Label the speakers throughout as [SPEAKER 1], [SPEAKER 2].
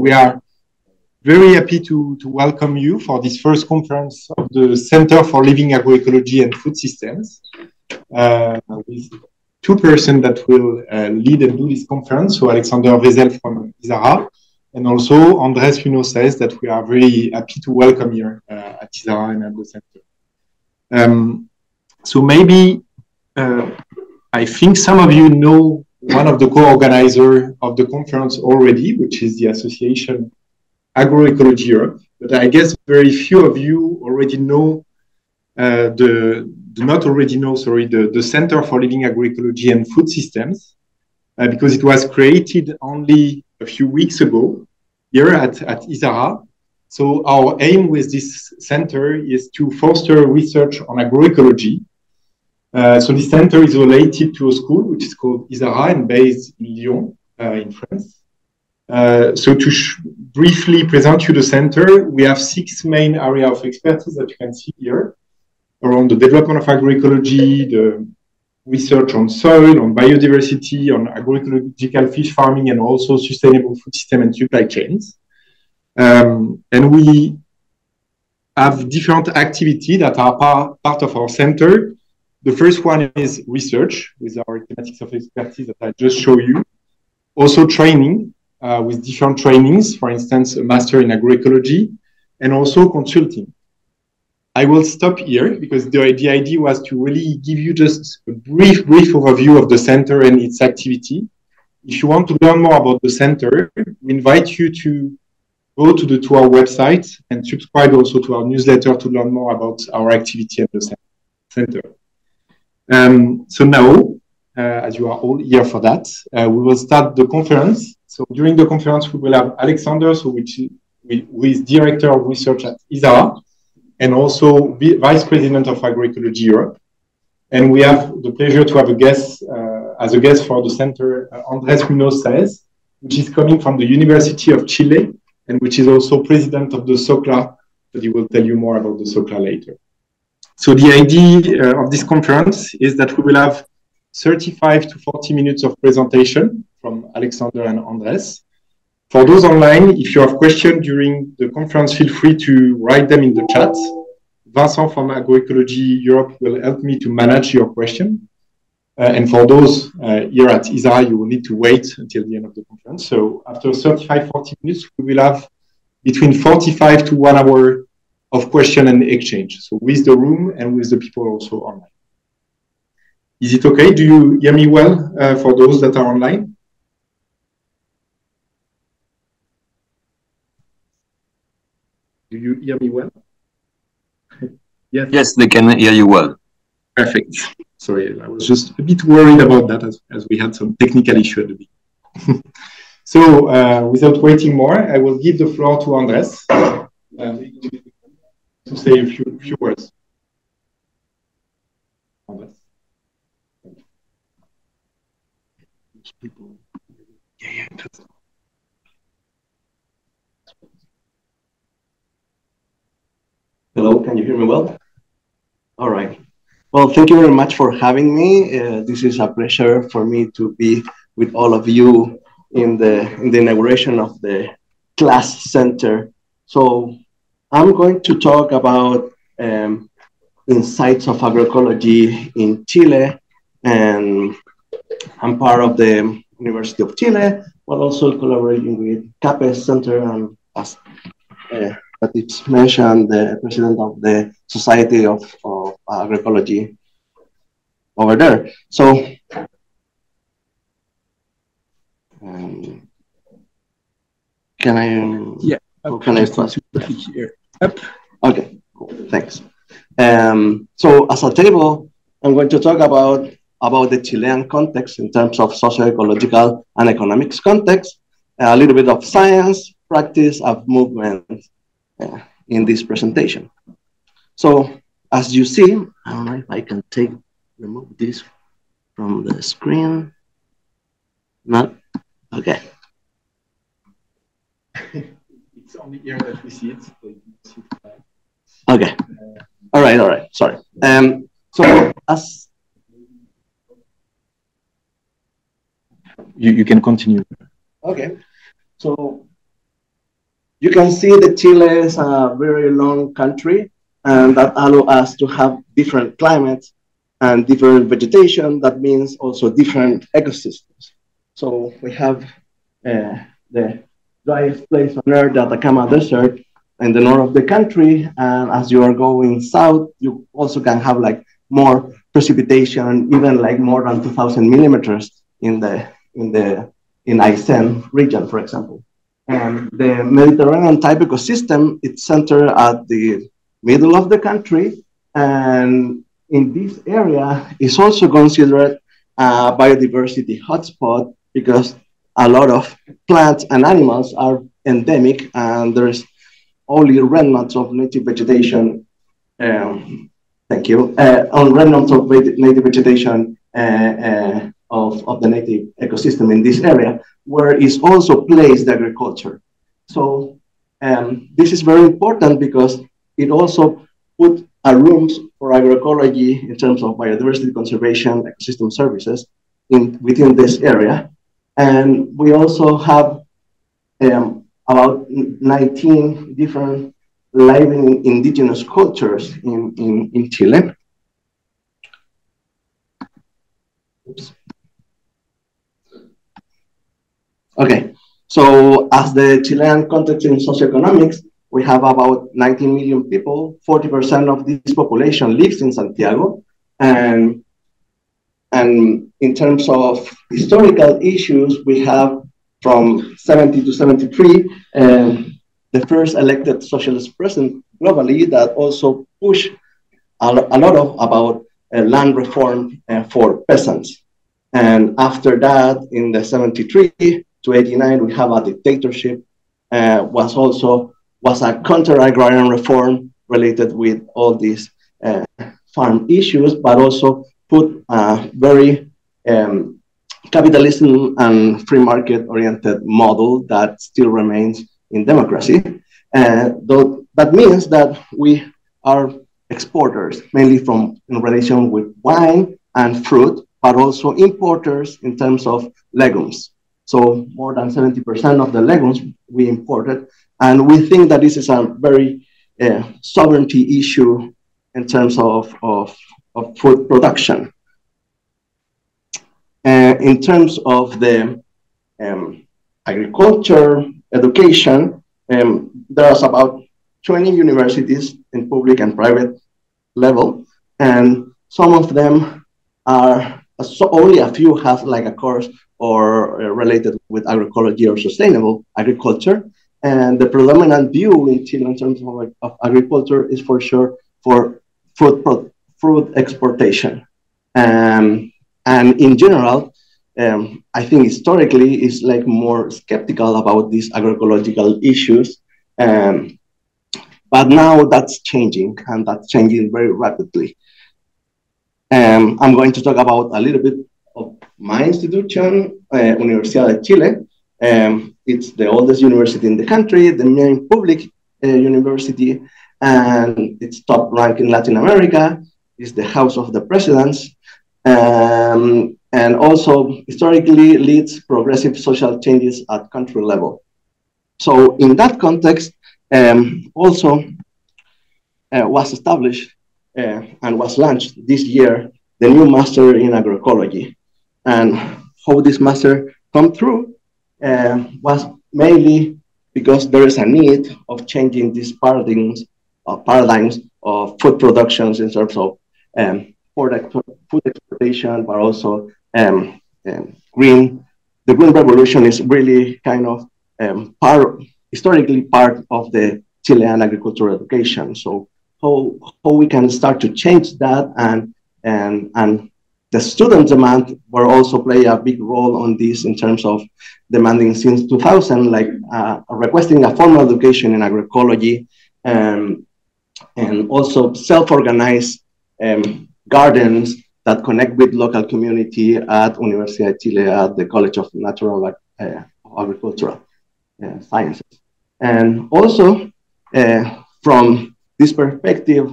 [SPEAKER 1] we are very happy to welcome you for this first conference of the Center for Living Agroecology and Food Systems, with two persons that will lead and do this conference. So Alexander Wezel from Isara, and also Andrés Muñoz-Sáez, that we are very happy to welcome here at Isara and at the center. So maybe I think some of you know one of the co-organizers of the conference already, which is the association Agroecology Europe. But I guess very few of you already know the Center for Living Agroecology and Food Systems, because it was created only a few weeks ago here at Isara. So our aim with this center is to foster research on agroecology. So this center is related to a school which is called Isara and based in Lyon, in France. So to briefly present you the center, we have 6 main areas of expertise that you can see here around the development of agroecology, the research on soil, on biodiversity, on agroecological fish farming, and also sustainable food system and supply chains. And we have different activities that are part of our center. The first one is research with our thematics of expertise that I just showed you. Also training with different trainings, for instance, a master in agroecology, and also consulting. I will stop here because the idea was to really give you just a brief overview of the center and its activity. If you want to learn more about the center, we invite you to go to our website and subscribe also to our newsletter to learn more about our activity at the center. So now, as you are all here for that, we will start the conference. So during the conference, we will have Alexander, who is Director of Research at Isara, and also Vice President of Agroecology Europe. And we have the pleasure to have a guest, as a guest for the center, Andrés Muñoz-Sáez, which is coming from the University of Chile, and which is also President of the CLAS, but he will tell you more about the CLAS later. So the idea of this conference is that we will have 35 to 40 minutes of presentation from Alexander and Andrés. For those online, if you have questions during the conference, feel free to write them in the chat. Vincent from Agroecology Europe will help me to manage your question. And for those here at Isara, you will need to wait until the end of the conference. So after 35, 40 minutes, we will have between 45 to 1 hour of question and exchange. So with the room and with the people also online. Is it okay? Do you hear me well for those that are online? Do you hear me well? Yes.
[SPEAKER 2] Yes, they can hear you well.
[SPEAKER 1] Perfect. Sorry, I was just a bit worried about that as we had some technical issue at the beginning. So without waiting more, I will give the floor to Andrés to say a few words. Andrés.
[SPEAKER 3] Hello, can you hear me well? All right. Well, thank you very much for having me. This is a pleasure for me to be with all of you in the inauguration of the CLAS Center. So I'm going to talk about insights of agroecology in Chile, and I'm part of the University of Chile, but also collaborating with CAPES Center, and as it's mentioned, the president of the Society of Agroecology over there. So can I?
[SPEAKER 1] Yeah.
[SPEAKER 3] Can I start
[SPEAKER 1] here? Up.
[SPEAKER 3] Okay. Cool. Thanks. So as a table, I'm going to talk about the Chilean context in terms of socio-ecological and economics context, a little bit of science, practice of movement in this presentation. So as you see, I don't know if I can remove this from the screen. Not? Okay.
[SPEAKER 1] It's only here that we see it.
[SPEAKER 3] Okay. All right. Sorry. So as
[SPEAKER 1] you can continue.
[SPEAKER 3] Okay. So you can see that Chile is a very long country, and that allow us to have different climates and different vegetation. That means also different ecosystems. So we have the driest place on earth, the Atacama Desert, in the north of the country. And as you are going south, you also can have like more precipitation, even like more than 2,000 millimeters in Aysén region, for example. And the Mediterranean type ecosystem, it's centered at the middle of the country. And in this area is also considered a biodiversity hotspot because a lot of plants and animals are endemic, and there's only remnants of native vegetation. Thank you. On remnants of native vegetation of the native ecosystem in this area, where is also placed agriculture. So this is very important because it also put a rooms for agroecology in terms of biodiversity conservation, ecosystem services within this area. And we also have about 19 different living indigenous cultures in Chile. Oops. Okay, so as the Chilean context in socioeconomics, we have about 19 million people. 40% of this population lives in Santiago. And in terms of historical issues, we have from 70 to 73, the first elected socialist president globally that also pushed a lot of about land reform for peasants. And after that, in the 73 to 89, we have a dictatorship, was a counter-agrarian reform related with all these farm issues, but also put a very capitalism and free market oriented model that still remains in democracy. Though that means that we are exporters, mainly in relation with wine and fruit, but also importers in terms of legumes. So more than 70% of the legumes we imported. And we think that this is a very sovereignty issue in terms of food production. In terms of the agriculture education, there's about 20 universities in public and private level, and some of them are, so only a few have like a course or related with agroecology or sustainable agriculture. And the predominant view in Chile in terms of agriculture is for sure for fruit exportation. And in general, I think historically is like more skeptical about these agroecological issues. But now that's changing, and that's changing very rapidly. I'm going to talk about a little bit of my institution, Universidad de Chile. It's the oldest university in the country, the main public university, and it's top ranked in Latin America. It's the house of the presidents, and also historically leads progressive social changes at country level. So in that context, also was established and was launched this year the new master in agroecology. And how this master come through was mainly because there is a need of changing these paradigms of food productions in terms of food exportation, but also the green revolution is really kind of historically part of the Chilean agricultural education. So how we can start to change that, and the student demand will also play a big role on this in terms of demanding since 2000, like requesting a formal education in agroecology, and also self-organized gardens that connect with local community at Universidad de Chile, at the College of Natural Agricultural Sciences. And also from this perspective,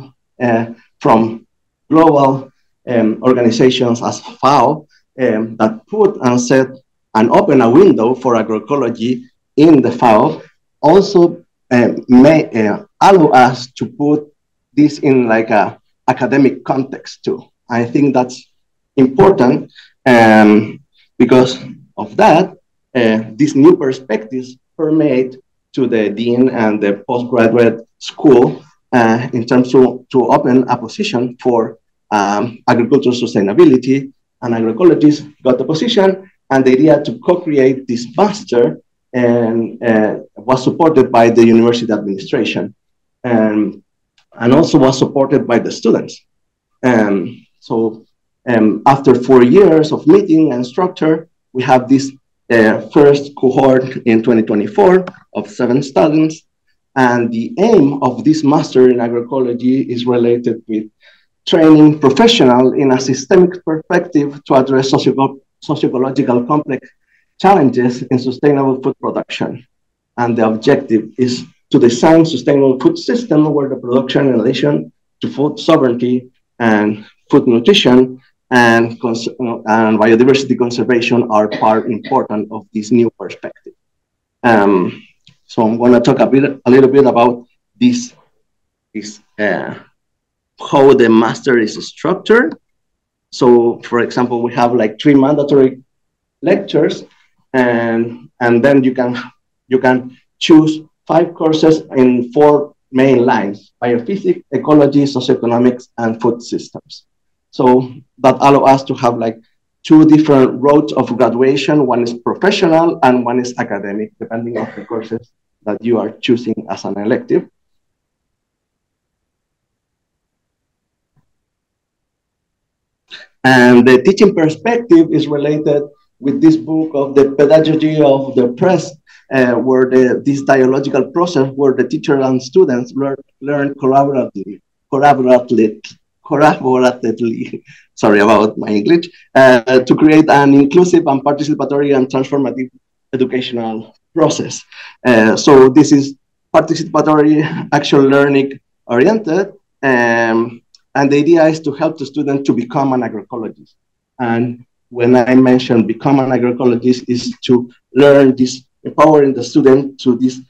[SPEAKER 3] from global organizations as FAO that put and set and open a window for agroecology in the FAO, also may allow us to put this in like a academic context too. I think that's important because of that, these new perspectives permeate to the dean and the postgraduate school in terms to open a position for agricultural sustainability, and agroecologists got the position, and the idea to co-create this master and was supported by the university administration and also was supported by the students. After 4 years of meeting and structure, we have this first cohort in 2024 of 7 students. And the aim of this master in agroecology is related with training professionals in a systemic perspective to address sociological complex challenges in sustainable food production. And the objective is to design sustainable food system where the production in relation to food sovereignty and food nutrition and biodiversity conservation are part important of this new perspective. So I'm going to talk a little bit about this how the master is structured. So, for example, we have like 3 mandatory lectures, and then you can choose 5 courses in 4 main lines: biophysics, ecology, socioeconomics, and food systems. So that allow us to have like 2 different roads of graduation. One is professional and one is academic, depending on the courses that you are choosing as an elective. And the teaching perspective is related with this book of the pedagogy of the press, where this dialogical process where the teacher and students learn collaboratively, sorry about my English, to create an inclusive and participatory and transformative educational process. So this is participatory, action learning oriented, and the idea is to help the student to become an agroecologist. And when I mention become an agroecologist, is to learn this, empowering the student to this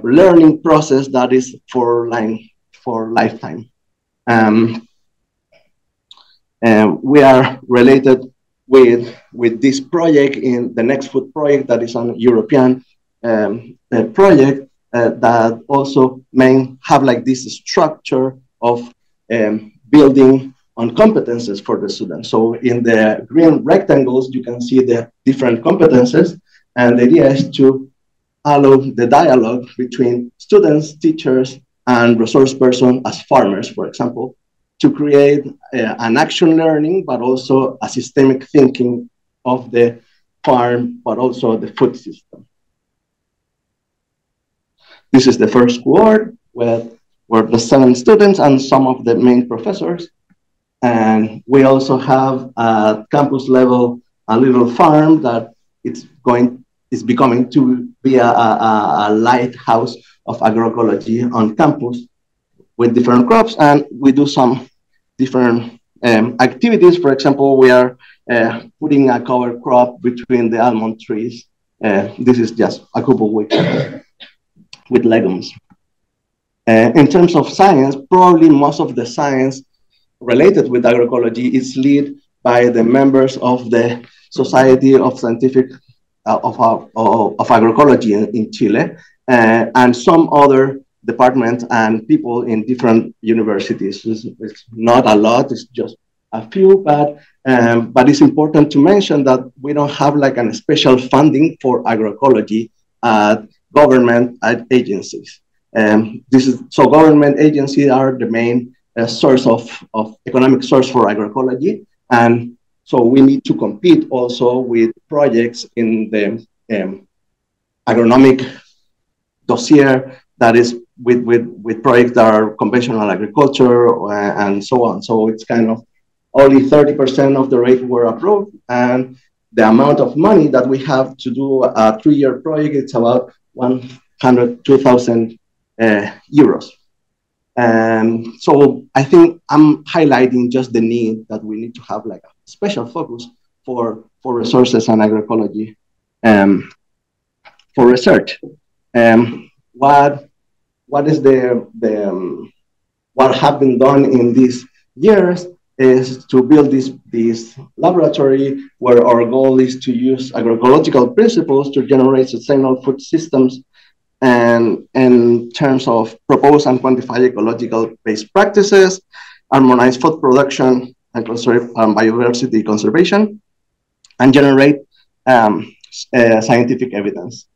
[SPEAKER 3] learning process that is for lifetime. We are related with this project in the Next Food project that is an European project that also may have like this structure of building on competences for the students. So in the green rectangles, you can see the different competences, and the idea is to allow the dialogue between students, teachers, and resource persons as farmers, for example, to create an action learning, but also a systemic thinking of the farm, but also the food system. This is the first cohort where the 7 students and some of the main professors. And we also have at campus level a little farm that is becoming to be a lighthouse of agroecology on campus with different crops, and we do some different activities. For example, we are putting a cover crop between the almond trees. This is just a couple weeks with legumes. In terms of science, probably most of the science related with agroecology is led by the members of the Society of Scientific of Agroecology in Chile, and some other departments and people in different universities. It's not a lot, it's just a few, but it's important to mention that we don't have like a special funding for agroecology at government agencies. So government agencies are the main source of economic source for agroecology, and so we need to compete also with projects in the agronomic dossier that is with projects that are conventional agriculture and so on. So it's kind of only 30% of the rate were approved, and the amount of money that we have to do a 3-year project, it's about 102,000 euros. And so I think I'm highlighting just the need that we need to have like a special focus for resources and agroecology for research. what is what have been done in these years is to build this laboratory where our goal is to use agroecological principles to generate sustainable food systems, and in terms of propose and quantify ecological-based practices, harmonize food production and biodiversity conservation, and generate scientific evidence.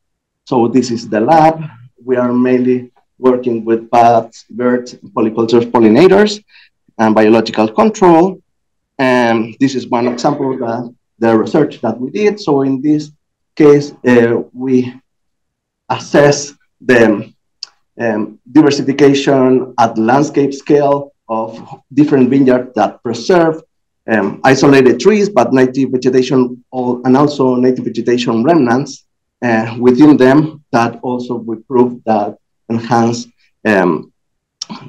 [SPEAKER 3] So this is the lab. We are mainly working with bats, birds, polycultures, pollinators, and biological control. And this is one example of the research that we did. So in this case, we assess the diversification at landscape scale of different vineyards that preserve isolated trees, but native vegetation, and also native vegetation remnants within them that also would prove that enhance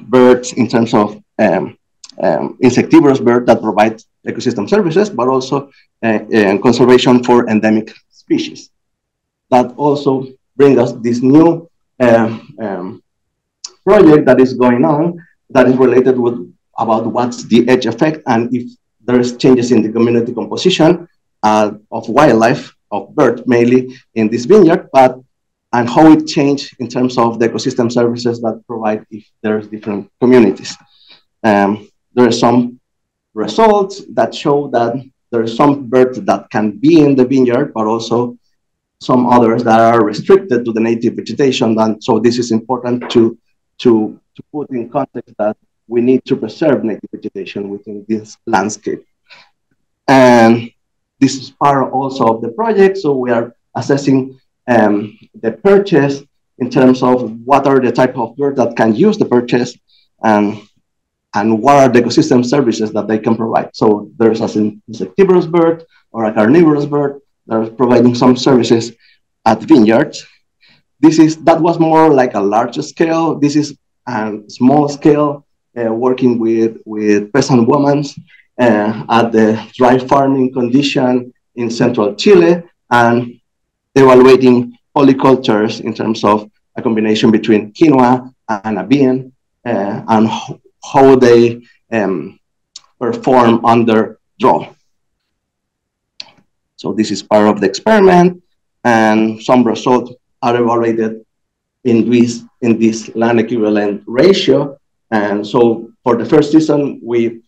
[SPEAKER 3] birds in terms of insectivorous birds that provide ecosystem services, but also conservation for endemic species. That also brings us this new project that is going on that is related with about what's the edge effect and if there's changes in the community composition of wildlife, of birds mainly in this vineyard, and how it changed in terms of the ecosystem services that provide if there's different communities. There are some results that show that there are some birds that can be in the vineyard, but also some others that are restricted to the native vegetation. And so this is important to put in context that we need to preserve native vegetation within this landscape. And this is part also of the project. So we are assessing the purchase in terms of what are the type of birds that can use the purchase and what are the ecosystem services that they can provide. So there's an insectivorous bird or a carnivorous bird that are providing some services at vineyards. That was more like a large scale. This is a small scale working with peasant women at the dry farming condition in central Chile and evaluating polycultures in terms of a combination between quinoa and a bean and how they perform under draw. So this is part of the experiment, and some results are evaluated in this land equivalent ratio. And so for the first season, we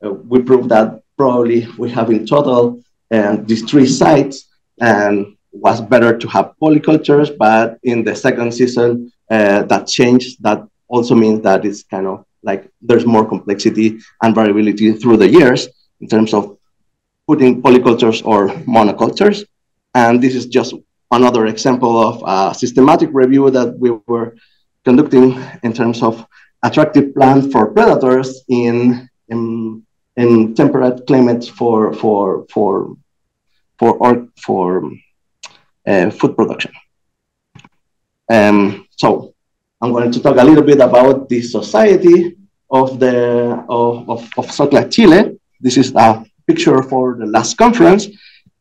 [SPEAKER 3] proved that probably we have in total these 3 sites, and was better to have polycultures, but in the second season, that changed. That also means that it's kind of like there's more complexity and variability through the years in terms of putting polycultures or monocultures. And this is just another example of a systematic review that we were conducting in terms of attractive plants for predators in temperate climates for food production. So I'm going to talk a little bit about the society of CLAS Chile. This is a picture for the last conference.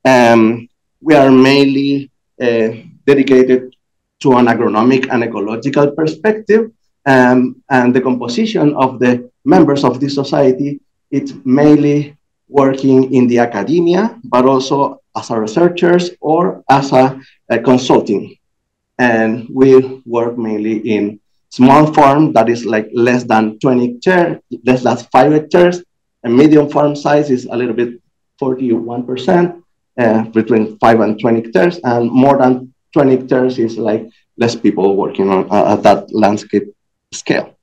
[SPEAKER 3] We are mainly dedicated to an agronomic and ecological perspective, and the composition of the members of this society, it's mainly working in the academia, but also as a researchers or as a consulting. And we work mainly in small farm that is like less than 20 hectares, less than 5 hectares, and medium farm size is a little bit 41%, between 5 and 20 hectares, and more than 20 hectares is like less people working on at that landscape scale.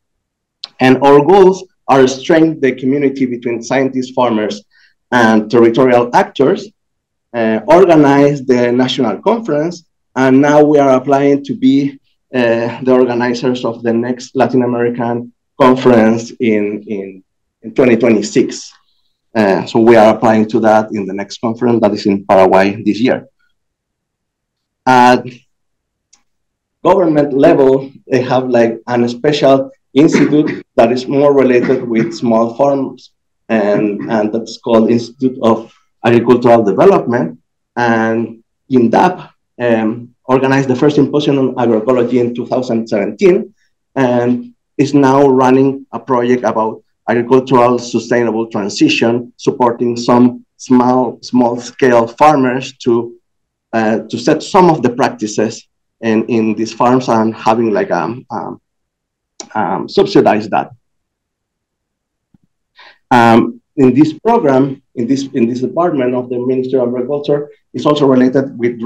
[SPEAKER 3] And our goals are to strengthen the community between scientists, farmers, and territorial actors, organize the national conference, and now we are applying to be the organizers of the next Latin American conference in 2026. So we are applying to that in the next conference that is in Paraguay this year. At government level, they have like a special institute that is more related with small farms, and that's called Institute of Agricultural Development. And INDAP organized the first symposium on agroecology in 2017. and is now running a project about agricultural sustainable transition, supporting some small-scale farmers to set some of the practices in these farms and having like subsidize that. In this program, in this department of the Ministry of Agriculture, is also related with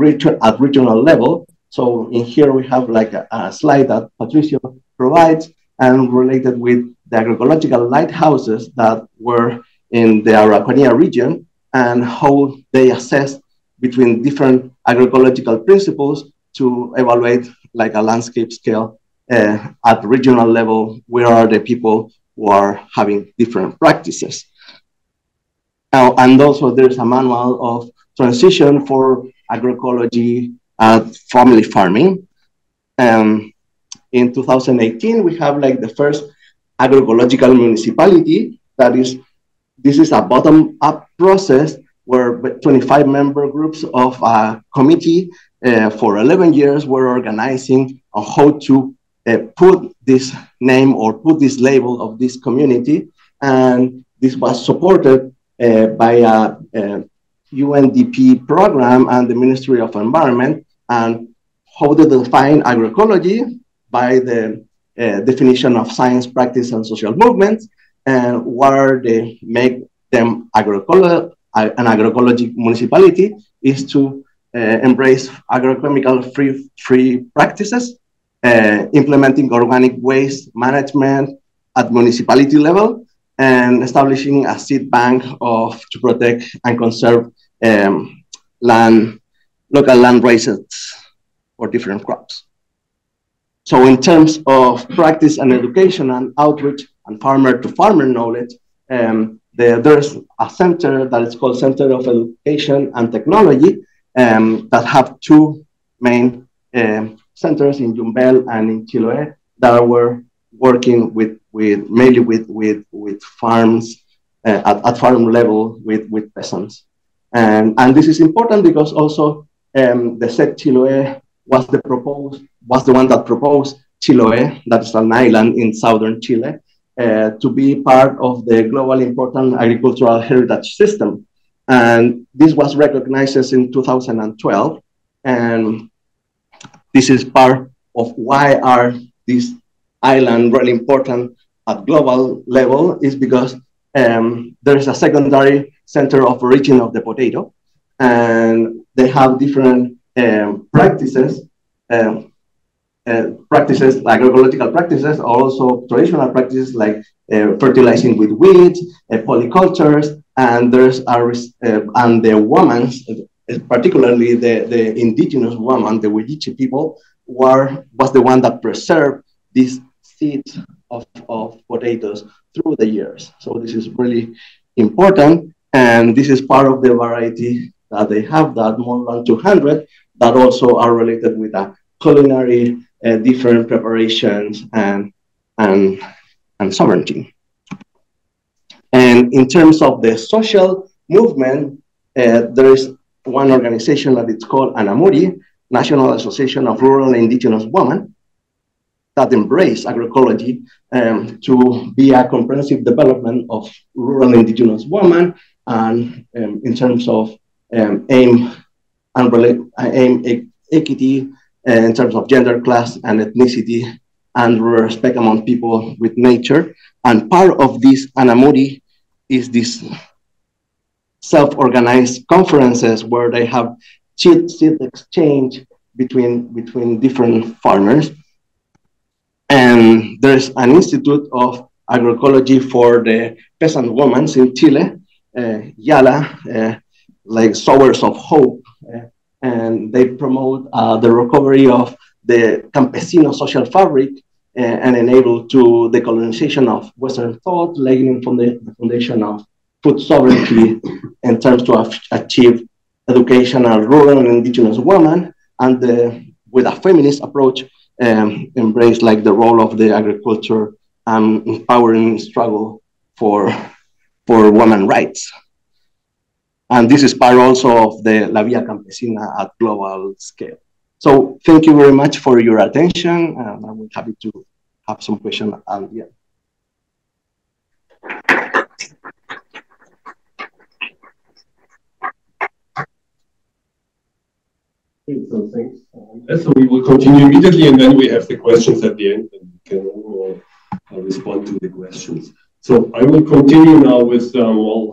[SPEAKER 3] at regional level. So in here we have like a slide that Patricio provides and related with the agroecological lighthouses that were in the Araucanía region and how they assess between different agroecological principles to evaluate like a landscape scale at regional level, where are the people who are having different practices. And also there's a manual of transition for agroecology family farming. In 2018, we have like the first agroecological municipality. This is a bottom-up process where 25 member groups of a committee for 11 years were organizing on how to put this name or put this label of this community. And this was supported by a UNDP program and the Ministry of Environment, and how to define agroecology by the definition of science, practice, and social movements, and where they make them an agroecology municipality is to embrace agrochemical-free practices, implementing organic waste management at municipality level, and establishing a seed bank to protect and conserve local land races for different crops. So in terms of practice and education and outreach and farmer-to-farmer knowledge, there's a center that is called Center of Education and Technology that have two main centers in Yumbel and in Chiloé that were working mainly with farms at farm level with peasants. And this is important because also the Cette Chiloé was the one that proposed Chiloé, that is an island in southern Chile, to be part of the globally important agricultural heritage system. And this was recognized in 2012. And this is part of why are these islands really important at global level, is because there is a secondary center of origin of the potato, and they have different practices, agroecological practices, also traditional practices like fertilizing with weeds, polycultures, and and the women, particularly the indigenous woman, the Huilliche people, was the one that preserved these seeds of potatoes through the years. So this is really important, and this is part of the variety that they have, that more than 200 that also are related with a culinary different preparations and sovereignty. And in terms of the social movement, there is one organization that it's called ANAMURI, National Association of Rural and Indigenous Women, that embrace agroecology to be a comprehensive development of rural indigenous women, and in terms of aim equity, in terms of gender, class, and ethnicity, and respect among people with nature. And part of this ANAMURI is this self-organized conferences where they have seed exchange between different farmers. And there's an Institute of Agroecology for the Peasant Women in Chile, YALA, like Sowers of Hope, and they promote the recovery of the campesino social fabric and enable to the colonization of Western thought, laying from the foundation of food sovereignty in terms to achieve educational rural and indigenous women, and with a feminist approach, embrace like the role of the agriculture and empowering struggle for women rights. And this is part also of the La Vía Campesina at global scale. So thank you very much for your attention. I'm happy to have some question at the end.
[SPEAKER 2] Okay, so thanks. So we will continue immediately, and then we have the questions at the end, and we can all respond to the questions. So I will continue now with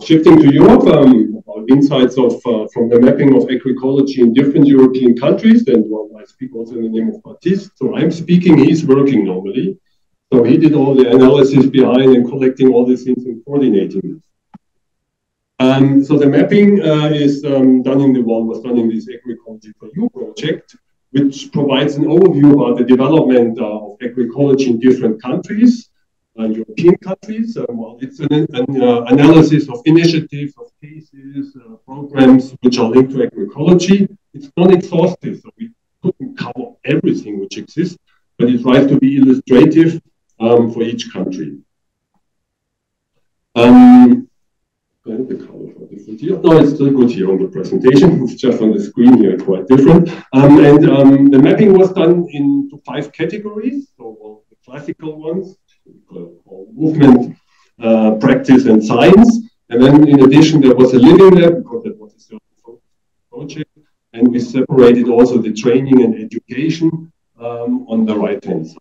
[SPEAKER 2] shifting to Europe, about insights of from the mapping of agroecology in different European countries. And I speak also in the name of Baptiste. So I'm speaking, he's working normally. So he did all the analysis behind and collecting all these things and coordinating this. So the mapping is was done in this Agroecology for You project, which provides an overview about the development of agroecology in different countries, European countries. It's an analysis of initiatives, of cases, programs which are linked to agroecology. It's not exhaustive, so we couldn't cover everything which exists, but it tries to be illustrative for each country. The color for different here. No, it's still good here on the presentation. It's just on the screen here, quite different. The mapping was done into 5 categories. So the classical ones, movement, practice, and science. And then in addition, there was a living lab, because that was a certain project. And we separated also the training and education on the right-hand side.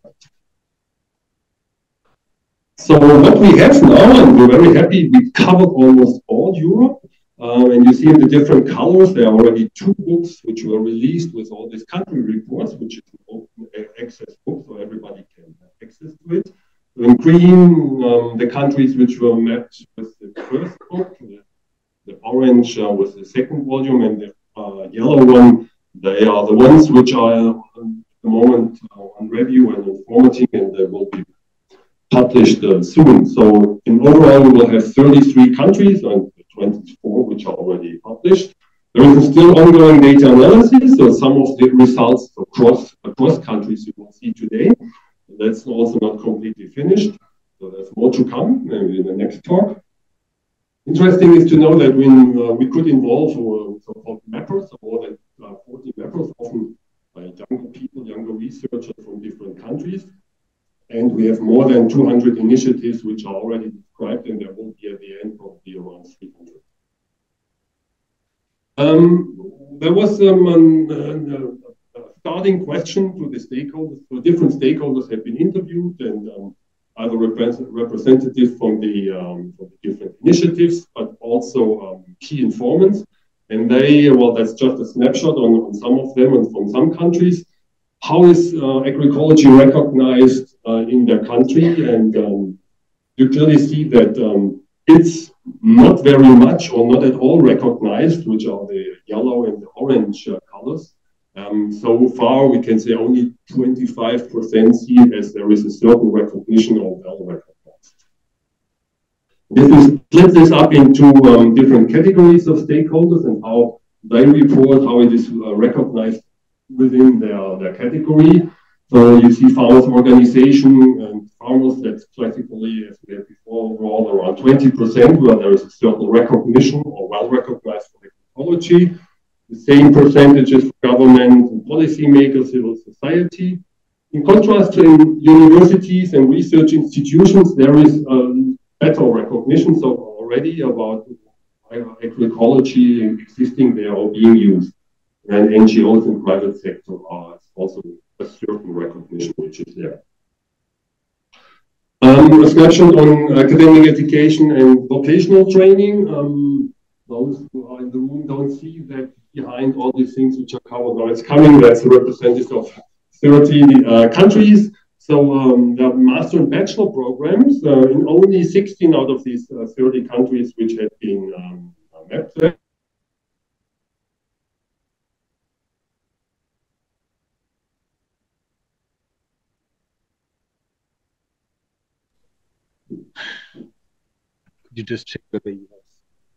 [SPEAKER 2] So what we have now, and we're very happy, we covered almost all Europe. And you see in the different colors, there are already 2 books which were released with all these country reports, which is an open access book, so everybody can have access to it. So in green, the countries which were mapped with the first book, the orange was the second volume, and the yellow one, they are the ones which are at the moment on review and in formatting, and they will be published soon. So in overall, we will have 33 countries and 24 which are already published. There is still ongoing data analysis, so some of the results across countries you will see today. That's also not completely finished, so there's more to come maybe in the next talk. Interesting is to know that when we could involve so-called mappers, more than 40 mappers, often younger people, younger researchers from different countries. And we have more than 200 initiatives which are already described, and there will be at the end probably around 300. There was a starting question to the stakeholders. So different stakeholders have been interviewed, and either representatives from the different initiatives, but also key informants. And they, well, that's just a snapshot on some of them and from some countries. How is agroecology recognized in their country? And you clearly see that it's not very much or not at all recognized, which are the yellow and the orange colors. So far, we can say only 25% see it as there is a certain recognition or well recognized. This is split this up into different categories of stakeholders and how they report how it is recognized within their category. So you see farmers organization and farmers, that's classically, as we had before, overall around 20%, where there is a certain recognition or well recognized for agroecology. The same percentages for government and policymakers, civil society. In contrast to universities and research institutions, there is better recognition, so already about agroecology existing there or being used. And NGOs and private sector are also a certain recognition which is there. A snapshot on academic education and vocational training. Those who are in the room don't see that behind all these things which are covered now. It's coming, that's a representative of 30 countries. So there are master and bachelor programs in only 16 out of these 30 countries which have been mapped there.
[SPEAKER 1] Could you just check whether you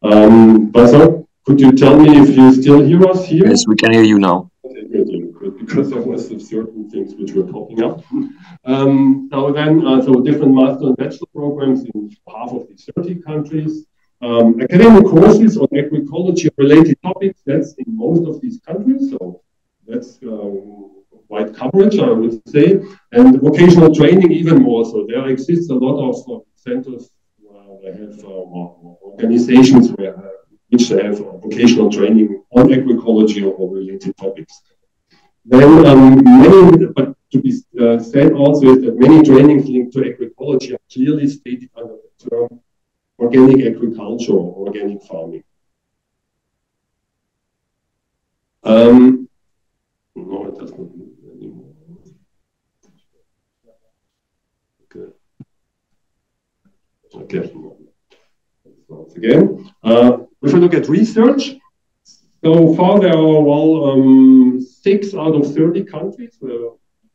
[SPEAKER 1] have...
[SPEAKER 2] Basil, could you tell me if you still hear us here?
[SPEAKER 4] Yes, we can hear you now.
[SPEAKER 2] Okay, good, because there was certain things which were popping up. So different master and bachelor programs in half of these 30 countries. Academic courses on agroecology related topics, that's in most of these countries. So that's wide coverage, I would say, and vocational training even more. So there exists a lot of centers that have organizations which have vocational training on agroecology or related topics. Then but to be said also is that many trainings linked to agroecology are clearly stated under the term organic agriculture or organic farming. No, it does not move anymore. Okay. Okay. Once again, if we look at research, so far there are 6 out of 30 countries where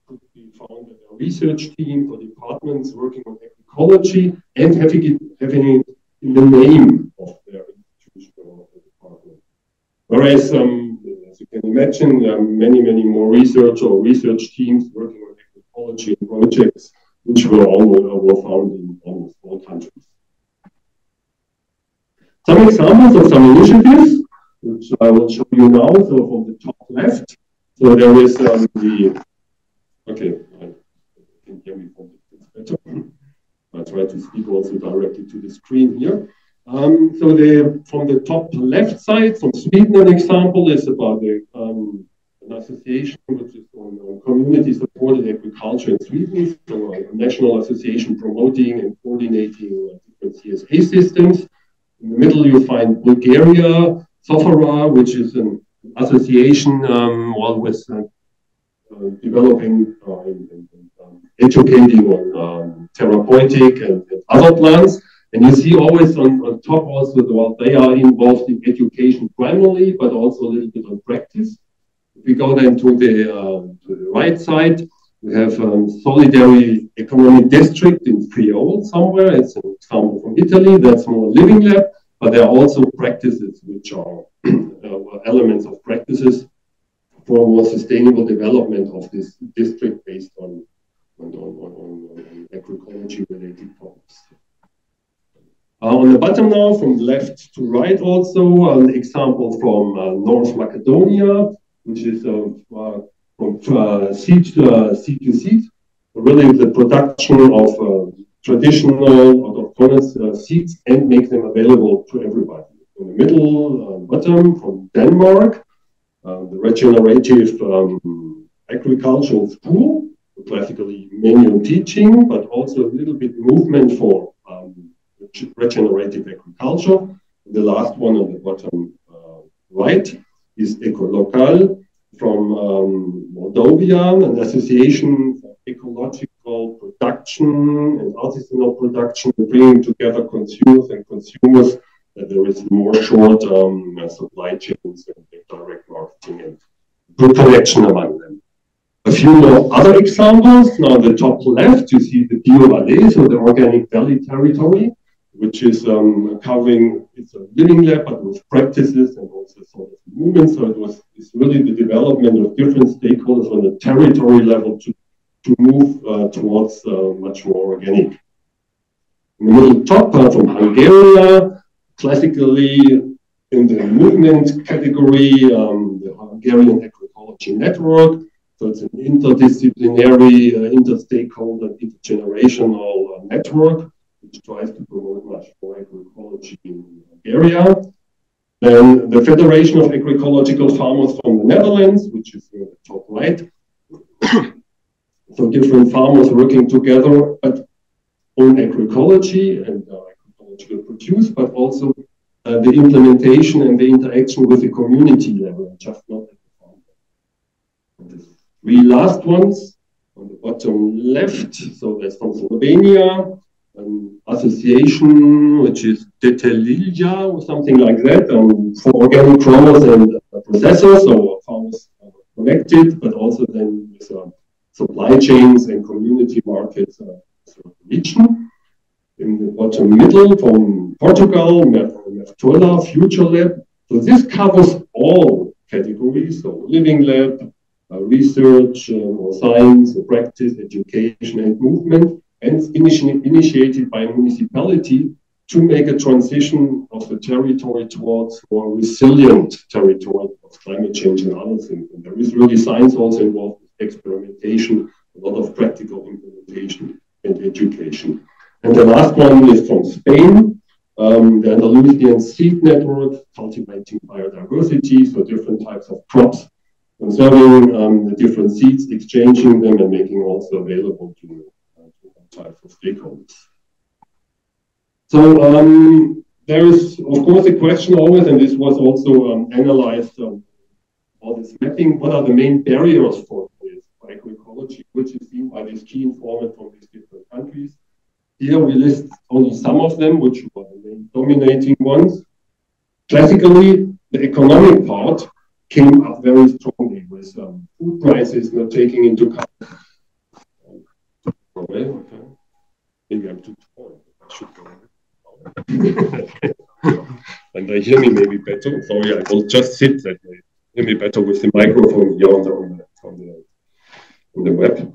[SPEAKER 2] could be found that there are research teams or departments working on agroecology and having it in the name of their institution or department. Whereas, as you can imagine, there are many more research teams working on agroecology projects, which were found in almost all countries. Some examples of some initiatives, which I will show you now. So from the top left, so there is okay, I can hear me from the better. I try to speak also directly to the screen here. So from the top left side, from Sweden, an example is about an association which is on community-supported agriculture in Sweden, so a national association promoting and coordinating different CSA systems. In the middle, you find Bulgaria, Sofara, which is an association with developing and educating on therapeutic and other plants. And you see always on top also that they are involved in education primarily, but also a little bit on practice. If we go then to the right side, we have Solidary Economic District in Friuli somewhere. It's an example from Italy. That's more living lab, but there are also practices which are elements of practices for more sustainable development of this district based on agroecology-related topics. On the bottom now, from left to right also, an example from North Macedonia, which is from seed to seed, really the production of traditional autochthonous seeds and make them available to everybody. In the middle, bottom, from Denmark, the regenerative agricultural school, classically manual teaching, but also a little bit movement for regenerative agriculture. The last one on the bottom right is Ecolocal from Moldova, an association for ecological production and artisanal production, bringing together consumers and consumers, that there is more short supply chains and direct marketing and good connection among them. A few more other examples. Now, on the top left, you see the Bio Valley, so the organic valley territory, which is covering, it's a living lab, but with practices and also sort of movements. So it's really the development of different stakeholders on the territory level to move towards much more organic. In the middle top, from Hungary, classically in the movement category, the Hungarian Agroecology Network. So it's an interdisciplinary, inter-stakeholder, intergenerational network, which tries to promote much more agroecology in Bulgaria. Then the Federation of Agroecological Farmers from the Netherlands, which is in the top right. So different farmers working together, but on agroecology and agroecological produce, but also the implementation and the interaction with the community level, just not at the farm level. The three last ones on the bottom left, so that's from Slovenia, an association which is Detelilja or something like that, for organic growers and processors, so farmers are connected, but also then with supply chains and community markets region. In the bottom middle from Portugal, Mertola Future Lab. So this covers all categories, so living lab, research, or science, or practice, education, and movement, and initiated by a municipality to make a transition of the territory towards more resilient territory of climate change and other things. And there is really science also involved with experimentation, a lot of practical implementation and education. And the last one is from Spain, the Andalusian seed network, cultivating biodiversity, so different types of crops, conserving the different seeds, exchanging them, and making also available to all types of stakeholders. So there is, of course, a question always, and this was also analyzed, all this mapping, what are the main barriers for this, for agroecology, which is seen by this key informant from these different countries. Here we list only some of them, which were the main dominating ones. Classically, the economic part came up very strongly with food prices not taking into account. Okay. Maybe I'm too tall. I should go. And they hear me maybe better. Sorry, I will just sit that way. Hear me better with the microphone here on the web.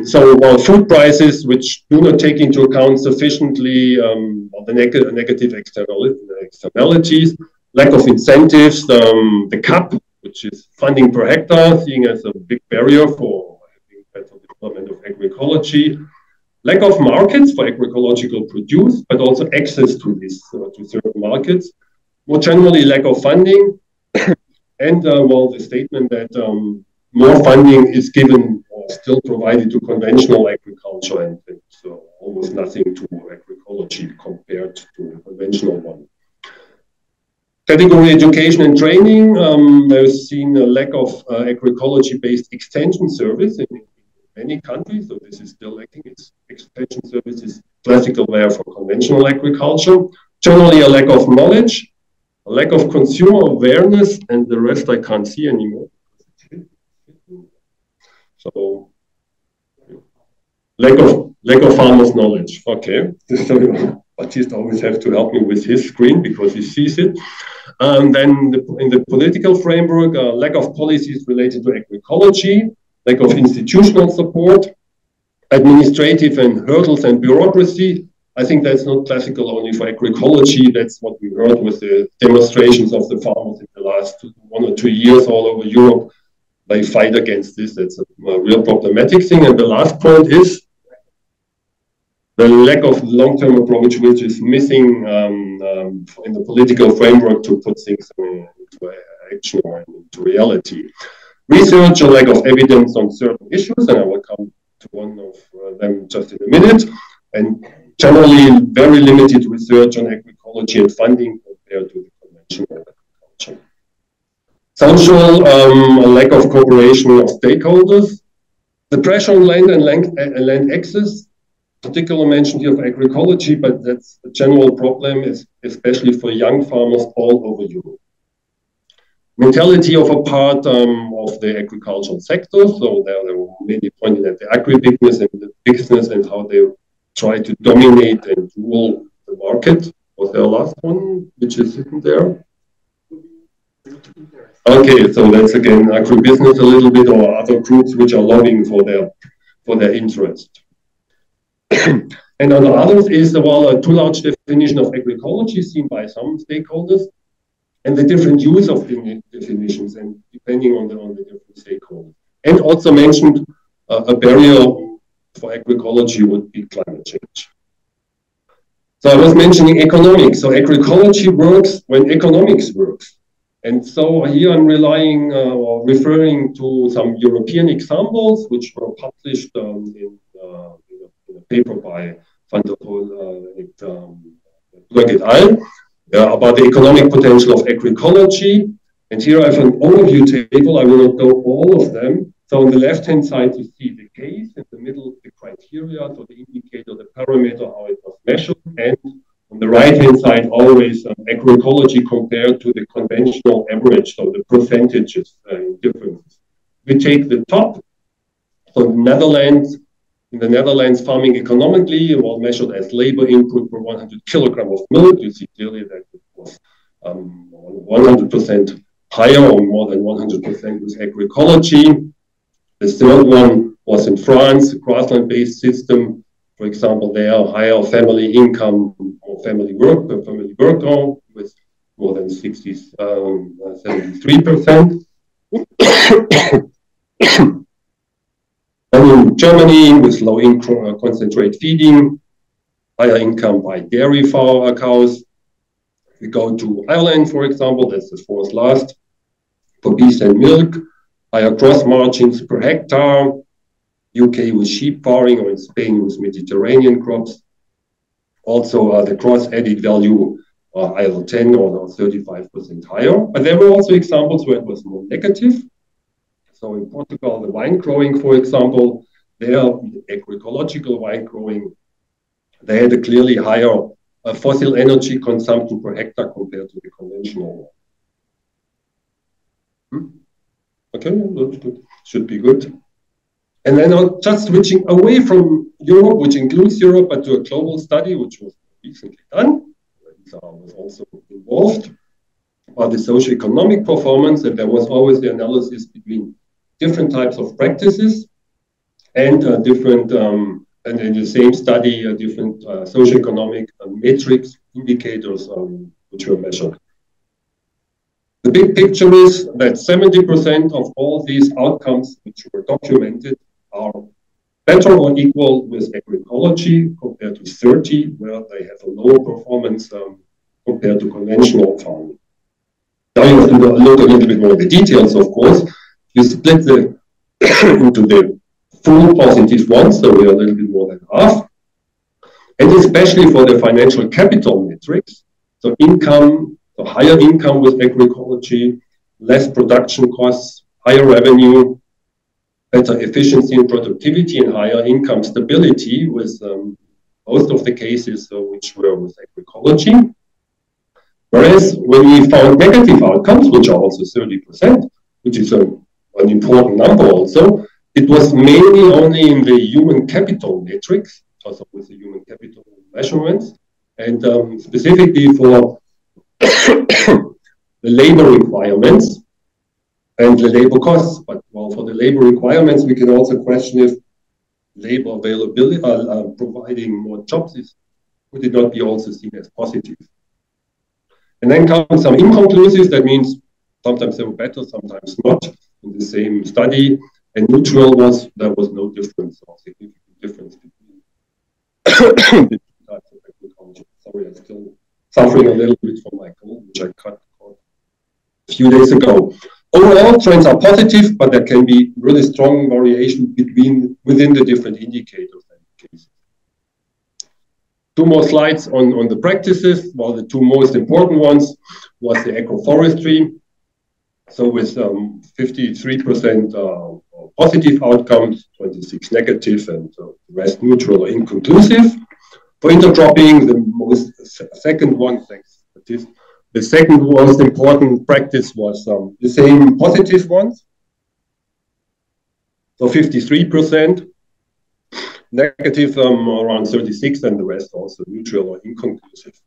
[SPEAKER 2] So food prices, which do not take into account sufficiently the negative externalities, lack of incentives, the CAP, which is funding per hectare, seen as a big barrier for having better development of agroecology, lack of markets for agroecological produce, but also access to this to certain markets, more generally lack of funding, and the statement that more funding is given or still provided to conventional agriculture, and so almost nothing to agroecology compared to the conventional one. Category education and training, there's seen a lack of agroecology-based extension service in many countries, so this is still lacking. Its extension service is classical there for conventional agriculture. Generally a lack of knowledge, a lack of consumer awareness, and the rest I can't see anymore. So, lack of farmers' knowledge. Okay, Baptiste always have to help me with his screen because he sees it. And then in the political framework, lack of policies related to agroecology, lack of institutional support, administrative and hurdles and bureaucracy. I think that's not classical only for agroecology. That's what we heard with the demonstrations of the farmers in the last 1 or 2 years all over Europe. They fight against this. That's a real problematic thing. And the last point is the lack of long-term approach, which is missing in the political framework to put things into action or into reality. Research, a lack of evidence on certain issues, and I will come to one of them just in a minute. And generally, very limited research on agroecology and funding compared to the conventional agriculture. Social, a lack of cooperation of stakeholders. The pressure on land and land access, particularly mentioned here of agroecology, but that's a general problem, especially for young farmers all over Europe. Mentality of a part of the agricultural sector, so there were many pointed at the agribusiness and the business and how they try to dominate and rule the market. Was there a last one, which is hidden there? Okay, so that's again agribusiness a little bit, or other groups which are lobbying for their interest. And on the others is a too large definition of agroecology seen by some stakeholders, and the different use of the definitions and depending on the different stakeholders. And also mentioned a barrier for agroecology would be climate change. So I was mentioning economics. So agroecology works when economics works. And so here I'm relying or referring to some European examples which were published in a paper by Van der Poel et al. About the economic potential of agroecology. And here I have an overview table. I will not go all of them. So on the left-hand side, you see the case, in the middle, the criteria, so the indicator, the parameter, how it was measured, and on the right-hand side, always agroecology compared to the conventional average, so the percentages in differences. We take the top, so in the Netherlands, farming economically was measured as labor input per 100 kilogram of milk. You see clearly that it was 100% higher or more than 100% with agroecology. The third one was in France, a grassland-based system. For example, there higher family income or family worker with more than 73%. Then in Germany, with low concentrate feeding, higher income by dairy cows. We go to Ireland, for example, that's the fourth last, for beef and milk, higher gross margins per hectare, UK with sheep farming, or in Spain with Mediterranean crops. Also, the gross added value either 10 or 35% higher. But there were also examples where it was more negative. So in Portugal, the wine growing, for example, there, agroecological wine growing, they had a clearly higher fossil energy consumption per hectare compared to the conventional one. Okay, that's good. Should be good. And then just switching away from Europe, which includes Europe, but to a global study, which was recently done. Isara was also involved about the socioeconomic performance, and there was always the analysis between different types of practices and different, and in the same study, different socioeconomic metrics, indicators which were measured. The big picture is that 70% of all these outcomes which were documented are better or equal with agroecology compared to 30, where they have a lower performance compared to conventional farming. Now you have to look a little bit more at the details, of course. You split the into the full positive ones, so we are a little bit more than half. And especially for the financial capital metrics, so income, so higher income with agroecology, less production costs, higher revenue, better efficiency and productivity, and higher income stability with most of the cases which were with agroecology. Whereas when we found negative outcomes, which are also 30%, which is an important number also, it was mainly only in the human capital metrics, also with the human capital measurements, and specifically for the labor requirements and the labor costs. But well, for the labor requirements, we can also question if labor availability, providing more jobs, would it not be also seen as positive? And then come some inconclusive, that means sometimes they were better, sometimes not, in the same study. And neutral was, there was no difference or significant difference between the two types of agriculture. Sorry, I'm still suffering a little bit from my cold, which I cut a few days ago. Overall, trends are positive, but there can be really strong variation within the different indicators and cases. Two more slides on the practices. Well, the two most important ones was the agroforestry. So with 53% positive outcomes, 26 negative, and the rest neutral or inconclusive. For intercropping, the second one, thanks. The second most important practice was the same positive ones. So 53%, negative around 36, and the rest also neutral or inconclusive.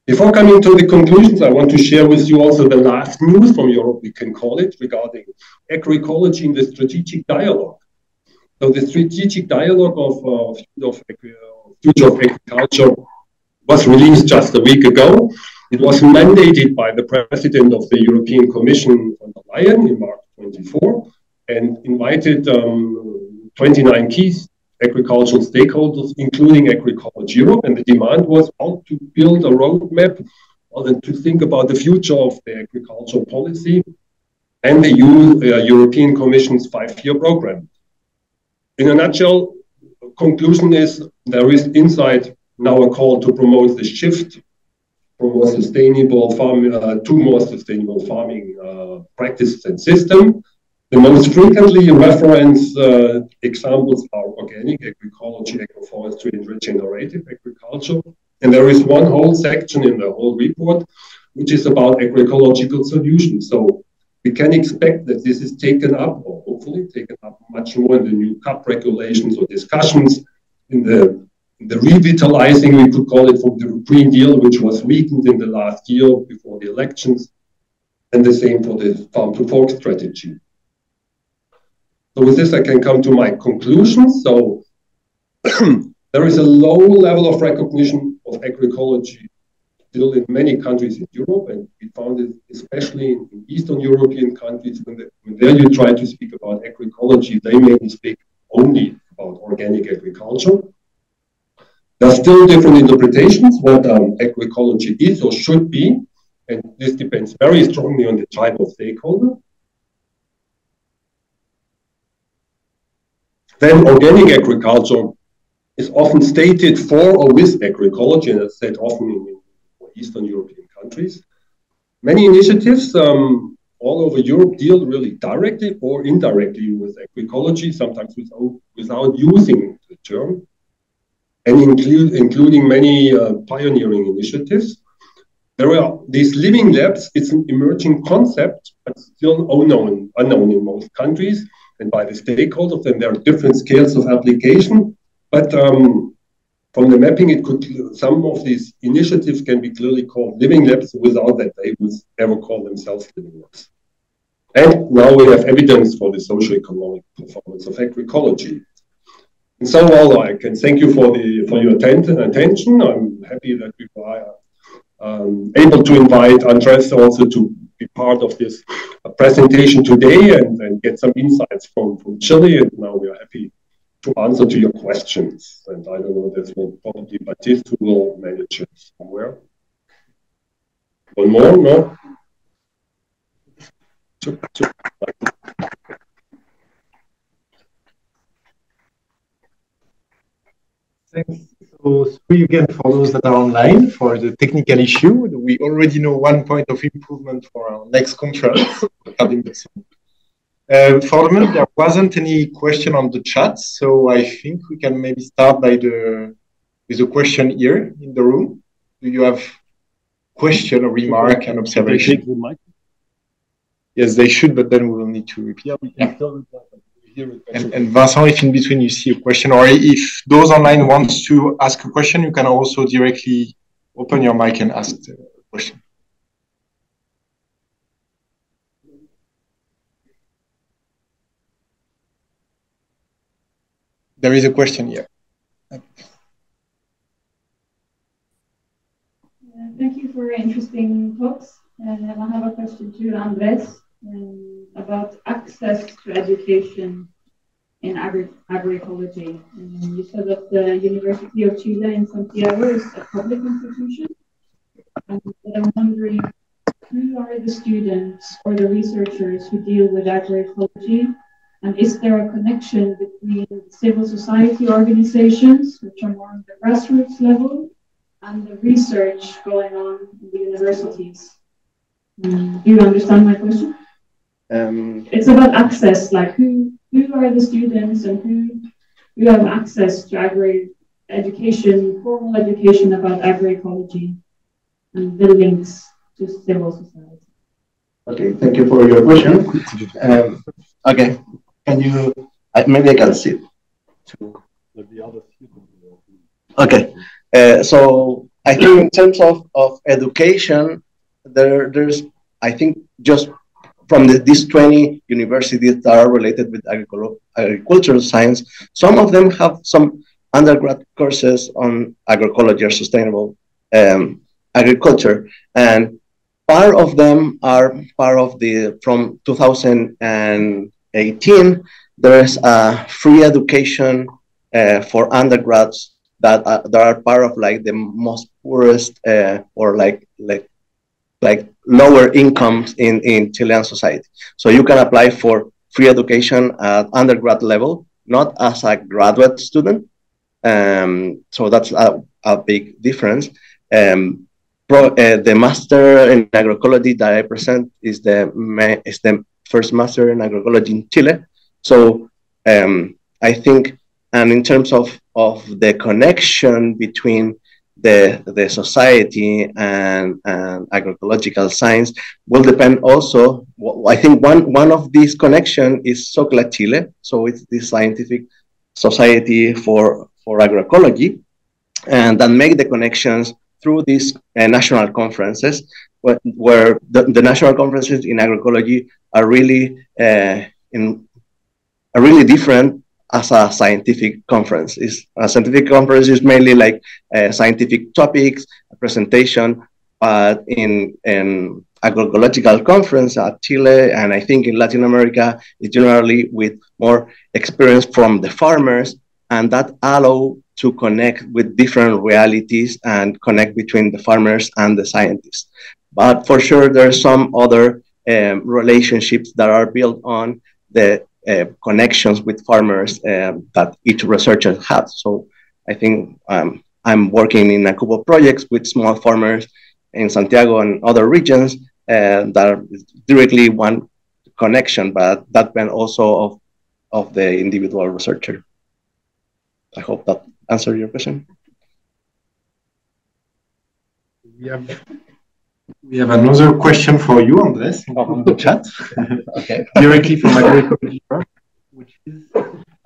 [SPEAKER 2] Before coming to the conclusions, I want to share with you also the last news from Europe, we can call it, regarding agroecology in the strategic dialogue. So the strategic dialogue of Future of Agriculture was released just a week ago. It was mandated by the President of the European Commission, von der Leyen, in March 24, and invited 29 key agricultural stakeholders, including Agroecology Europe, and the demand was how to build a roadmap and to think about the future of the agricultural policy and the European Commission's 5-year program. In a nutshell, conclusion is there is inside now a call to promote the shift from more sustainable farming to more sustainable farming practices and system. The most frequently referenced examples are organic agroecology, agroforestry, and regenerative agriculture. And there is one whole section in the whole report which is about agroecological solutions. So we can expect that this is taken up, or hopefully taken up much more in the new CAP regulations or discussions, in the revitalizing, we could call it, from the Green Deal, which was weakened in the last year before the elections, and the same for the Farm to Fork strategy. So with this, I can come to my conclusions. So there is a low level of recognition of agroecology still in many countries in Europe, and we found it especially in Eastern European countries. When there you try to speak about agroecology, they mainly speak only about organic agriculture. There are still different interpretations what agroecology is or should be, and this depends very strongly on the type of stakeholder. Then organic agriculture is often stated for or with agroecology, and that's said often in Eastern European countries. Many initiatives all over Europe deal really directly or indirectly with agroecology, sometimes without using the term, and including many pioneering initiatives. There are these living labs. It's an emerging concept, but still unknown in most countries and by the stakeholders. And there are different scales of application. But from the mapping, some of these initiatives can be clearly called living labs without that they would ever call themselves living labs. And now we have evidence for the socio-economic performance of agroecology. And so, well, I can thank you for your attention. I'm happy that we were able to invite Andrés also to be part of this presentation today and get some insights from Chile. And now we are happy to answer to your questions. And I don't know, this will probably Baptiste who will manage it somewhere. One more, no?
[SPEAKER 1] Thanks. So sorry again for those that are online for the technical issue. We already know 1 point of improvement for our next conference. For the moment, there wasn't any question on the chat, so I think we can maybe start with a question here in the room. Do you have question, or remark, and observation? Yes, they should, but then we will need to repeat. Yeah. And Vincent, if in between you see a question, or if those online wants to ask a question, you can also directly open your mic and ask the question. There is a question here.
[SPEAKER 4] Thank you for interesting talks. I have a question to Andrés about access to education in agroecology. You said that the University of Chile in Santiago is a public institution. And I'm wondering, who are the students or the researchers who deal with agroecology? And is there a connection between civil society organizations, which are more on the grassroots level, and the research going on in the universities? Do you understand my question? It's about access, like who are the students and who have access to agro-education, formal education about agroecology, and the links to civil society.
[SPEAKER 3] Okay, thank you for your question. Okay, can you, maybe I can sit. Okay, so I think in terms of education, there's, I think, just from these 20 universities that are related with agricultural science, some of them have some undergrad courses on agroecology or sustainable agriculture. And part of them are part of from 2018, there's a free education for undergrads that are part of like the most poorest or like lower incomes in Chilean society. So you can apply for free education at undergrad level, not as a graduate student. So that's a big difference. The master in agroecology that I present is the first master in agroecology in Chile. So I think, and in terms of the connection between the society and agroecological science will depend also. I think one of these connection is CLAS Chile. So it's the scientific society for agroecology, and that make the connections through these national conferences, where the national conferences in agroecology are really different as a scientific conference. A scientific conference is mainly like scientific topics, a presentation, but in agroecological conference at Chile, and I think in Latin America, generally with more experience from the farmers, and that allow to connect with different realities and connect between the farmers and the scientists. But for sure, there are some other relationships that are built on the connections with farmers that each researcher has. So I think I'm working in a couple of projects with small farmers in Santiago and other regions that are directly one connection, but that depends also of the individual researcher. I hope that answered your question.
[SPEAKER 1] We have another question for you, Andrés, on the chat.
[SPEAKER 3] Okay.
[SPEAKER 1] Directly from Agroecology Europe, which is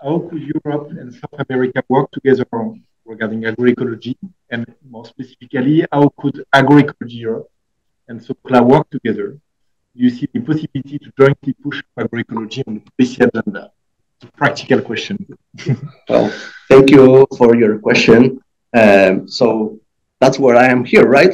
[SPEAKER 1] how could Europe and South America work together regarding agroecology, and more specifically, how could Agroecology Europe and CLAS work together? Do you see the possibility to jointly push agroecology on the policy agenda? It's a practical question.
[SPEAKER 3] Well, thank you for your question. So that's where I am here, right?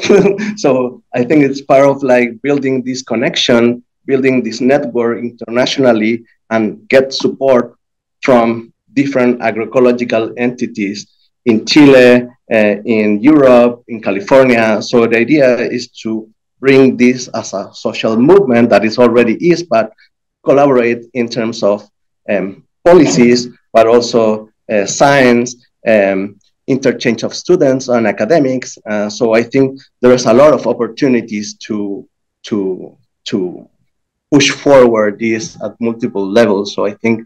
[SPEAKER 3] So I think it's part of like building this connection, building this network internationally, and get support from different agroecological entities in Chile, in Europe, in California. So the idea is to bring this as a social movement that is already is, but collaborate in terms of policies, but also science, interchange of students and academics. So I think there is a lot of opportunities to push forward this at multiple levels. So I think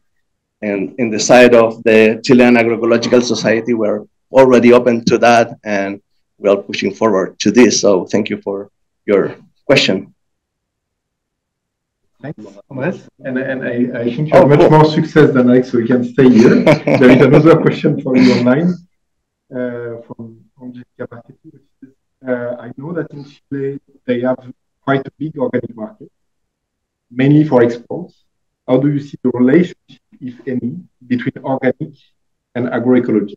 [SPEAKER 3] in the side of the Chilean Agroecological Society, we're already open to that, and we are pushing forward to this. So thank you for your question.
[SPEAKER 1] Thanks, Andrés. And I think you have much more success than I, so you can stay here. There is another question for you online from Jessica Marchetti, which is, I know that in Chile, they have quite a big organic market, mainly for exports. How do you see the relationship, if any, between organic and agroecology?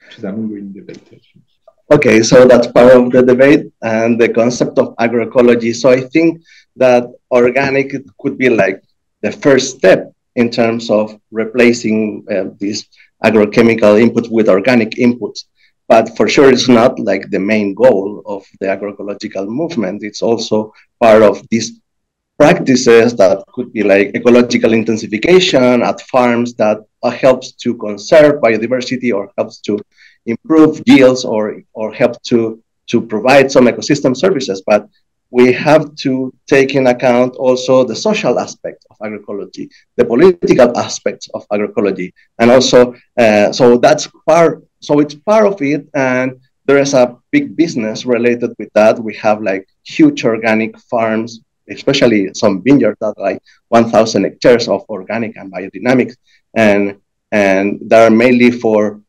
[SPEAKER 1] Which is an ongoing debate, actually.
[SPEAKER 3] Okay, so that's part of the debate and the concept of agroecology. So I think that organic could be like the first step in terms of replacing these agrochemical inputs with organic inputs. But for sure, it's not like the main goal of the agroecological movement. It's also part of these practices that could be like ecological intensification at farms that helps to conserve biodiversity or helps to improve yields or help to provide some ecosystem services. But we have to take in account also the social aspect of agroecology, the political aspects of agroecology. And also, so that's part, so it's part of it. And there is a big business related with that. We have like huge organic farms, especially some vineyards that like 1,000 hectares of organic and biodynamics. And they are mainly for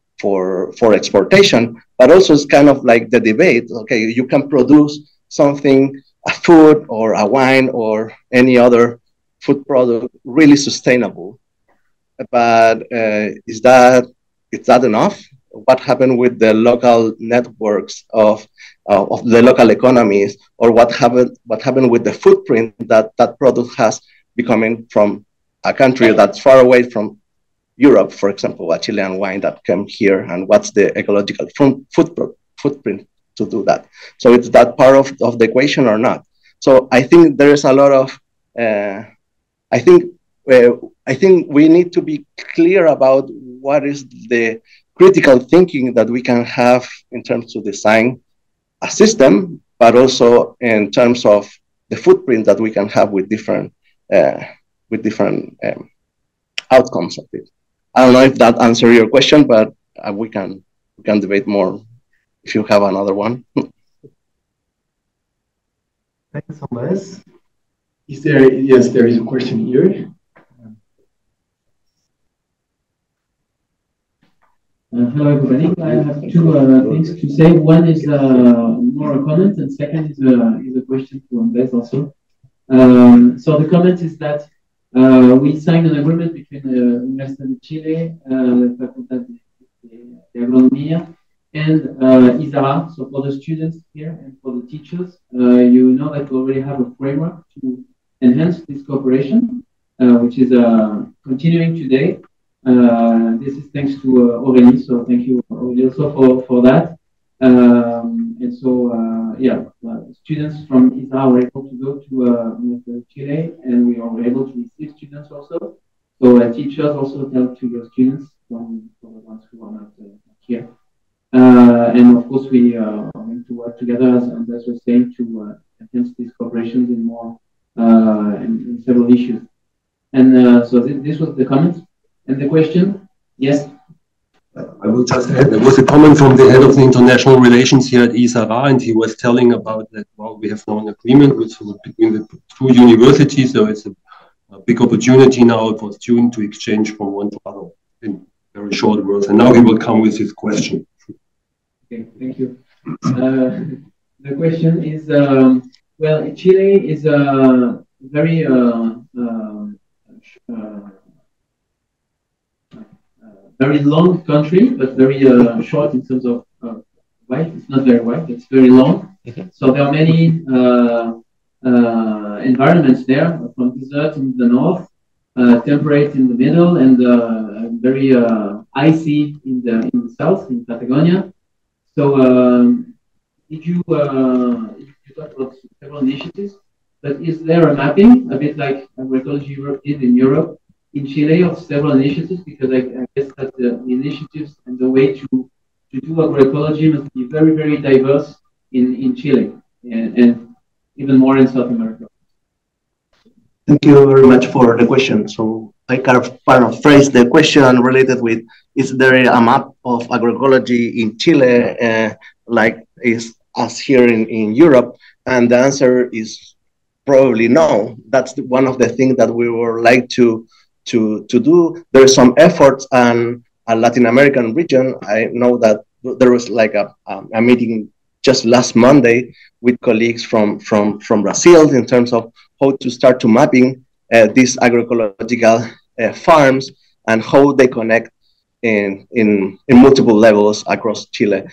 [SPEAKER 3] exportation, but also it's kind of like the debate. Okay, you can produce something, a food or a wine or any other food product really sustainable, but is that enough? What happened with the local networks of the local economies, or what happened with the footprint that product has becoming from a country that's far away from Europe, for example, a Chilean wine that came here, and what's the ecological footprint to do that? So it's that part of the equation or not? So I think there is a lot of, I think we need to be clear about what is the critical thinking that we can have in terms of design a system, but also in terms of the footprint that we can have with different outcomes of it. I don't know if that answers your question, but we can debate more if you have another one.
[SPEAKER 1] Thanks, Andrés. Yes, there is a question here.
[SPEAKER 5] Hello, everybody. I have two things to say. One is more a comment, and second is a question to Andrés also. So the comment is that we signed an agreement between the University of Chile, the faculté de Agronomía, and Isara, so for the students here and for the teachers. You know that we already have a framework to enhance this cooperation, which is continuing today. This is thanks to Aurélie, so thank you Aurélie also for that. And so, students from Isara were able to go to University of Chile, and we are able to receive students also. So teachers also tell to your students from the ones who are not here. And of course, we are going to work together, as Andrés was saying, to enhance these cooperations in more in several issues. And so this was the comment. And the question, yes?
[SPEAKER 2] I will just add, there was a comment from the head of the international relations here at Isara, and he was telling about that, well, we have now an agreement between the two universities, so it's a big opportunity now for students to exchange from one to other in very short words. And now he will come with his question.
[SPEAKER 5] Okay, thank you. The question is, well, Chile is a very very long country, but very short in terms of wide. It's not very wide, it's very long. So there are many environments there, from desert in the north, temperate in the middle, and very icy in the south, in Patagonia. So did you talked about several initiatives, but is there a mapping, a bit like Agroecology Europe did in Europe, in Chile, of several initiatives? Because I guess that the initiatives and the way to do agroecology must be very, very diverse in Chile and even more in South America.
[SPEAKER 3] Thank you very much for the question. So I kind of paraphrase the question related with, is there a map of agroecology in Chile like is as here in Europe? And the answer is probably no. That's one of the things that we would like to do. There's some efforts on a Latin American region. I know that there was like a meeting just last Monday with colleagues from Brazil in terms of how to start to mapping these agroecological farms and how they connect in multiple levels across Chile.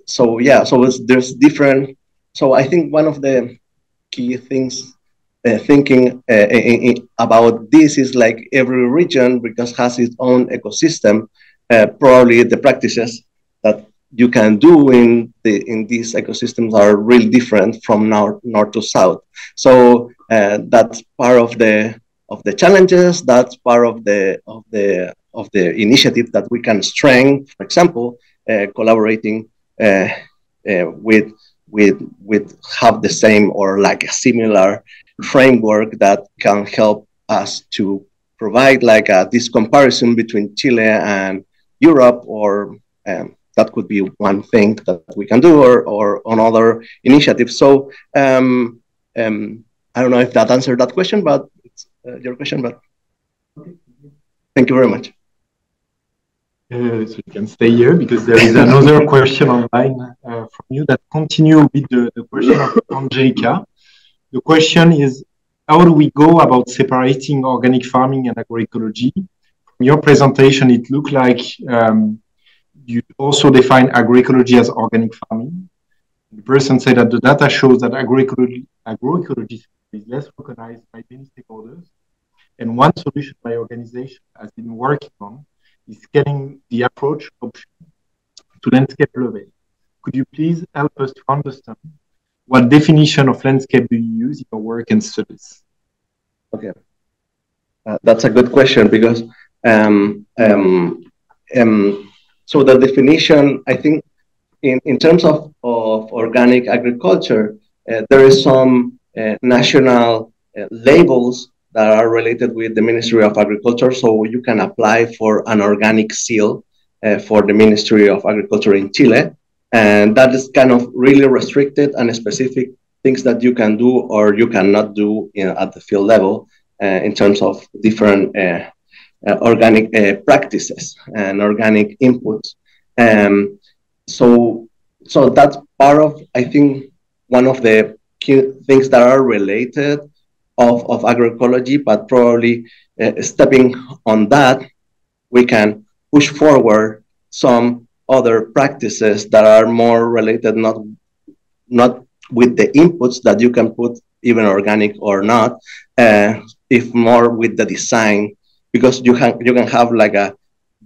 [SPEAKER 3] So yeah, so there's different. So I think one of the key things thinking about this is like every region, because has its own ecosystem, probably the practices that you can do in these ecosystems are really different from north to south. So that's part of the challenges. That's part of the initiative that we can strengthen. For example, collaborating with have the same or like a similar framework that can help us to provide like this comparison between Chile and Europe, or that could be one thing that we can do, or another initiative. So I don't know if that answered that question, but it's your question. But okay. Thank you very much.
[SPEAKER 1] So you can stay here because there is another question online from you that continue with the question of Angelica. The question is, how do we go about separating organic farming and agroecology? From your presentation, it looked like you also define agroecology as organic farming. The person said that the data shows that agroecology is less recognized by many stakeholders. And one solution my organization has been working on is scaling the approach option to landscape level. Could you please help us to understand what definition of landscape do you use in your work and studies?
[SPEAKER 3] Okay, that's a good question, because so the definition, I think, in terms of organic agriculture, there is some national labels that are related with the Ministry of Agriculture. So you can apply for an organic seal for the Ministry of Agriculture in Chile. And that is kind of really restricted and specific things that you can do or you cannot do at the field level in terms of different organic practices and organic inputs. So that's part of, I think, one of the key things that are related of agroecology, but probably stepping on that, we can push forward some other practices that are more related, not with the inputs that you can put, even organic or not, if more with the design, because you can have like a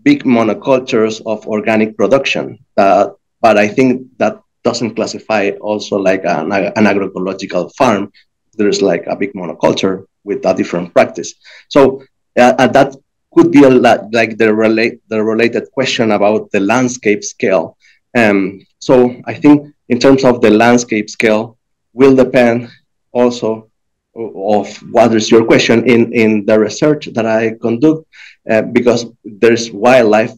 [SPEAKER 3] big monocultures of organic production. But I think that doesn't classify also like an agroecological farm. There's like a big monoculture with a different practice. So that could be a lot like the related question about the landscape scale. So I think in terms of the landscape scale will depend also of what is your question in the research that I conduct, because there's wildlife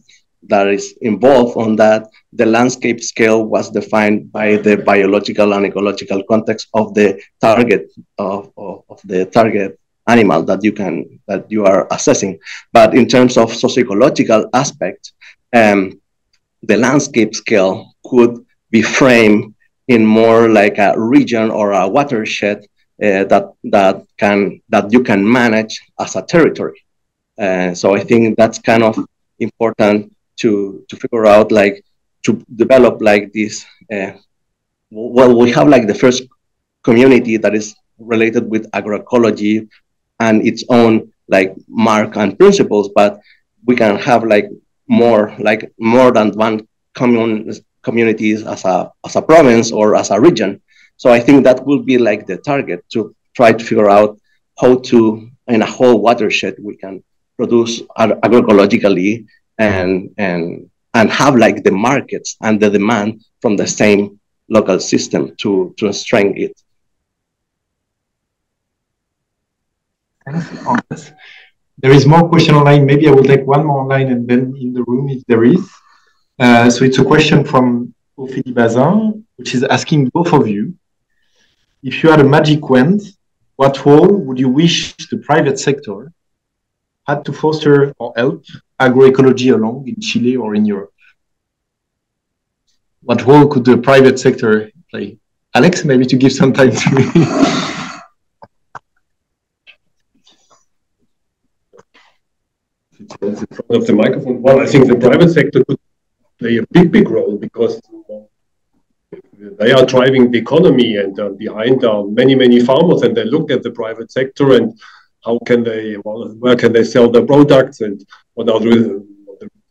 [SPEAKER 3] that is involved on that. The landscape scale was defined by the biological and ecological context of the target of the target animal that you are assessing. But in terms of socio-ecological aspect, the landscape scale could be framed in more like a region or a watershed that you can manage as a territory. So I think that's kind of important to figure out, like to develop like this. Well, we have like the first community that is related with agroecology and its own like mark and principles, but we can have like more than one communities as a province or as a region. So I think that will be like the target, to try to figure out how to, in a whole watershed, we can produce agroecologically and have like the markets and the demand from the same local system to strengthen it.
[SPEAKER 1] Thanks. There is more question online. Maybe I will take one more online and then in the room if there is. So it's a question from Ophélie Bazin, which is asking both of you, if you had a magic wand, what role would you wish the private sector had to foster or help agroecology along in Chile or in Europe? What role could the private sector play? Alex, maybe to give some time to me.
[SPEAKER 2] In front of the microphone. Well, I think the private sector could play a big role, because they are driving the economy, and behind are many farmers, and they look at the private sector and how can they, where can they sell their products, and what are the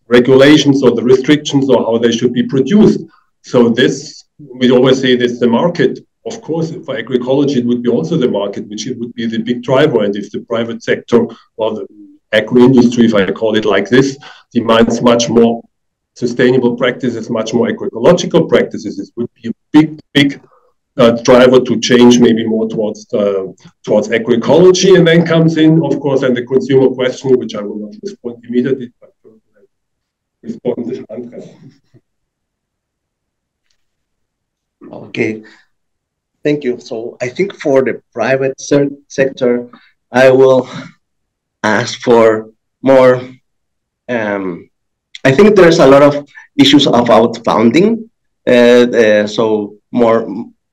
[SPEAKER 2] regulations or the restrictions, or how they should be produced. So this, we always say this, the market. Of course, for agroecology, it would be also the market, which it would be the big driver. And if the private sector, or the agro-industry, if I call it like this, demands much more sustainable practices, much more agroecological practices, it would be a big driver to change maybe more towards agroecology. And then comes in, of course, and the consumer question, which I will not respond immediately, but respond to Andrés.
[SPEAKER 3] Okay, thank you. So I think for the private sector, I will ask for more. I think there's a lot of issues about funding. So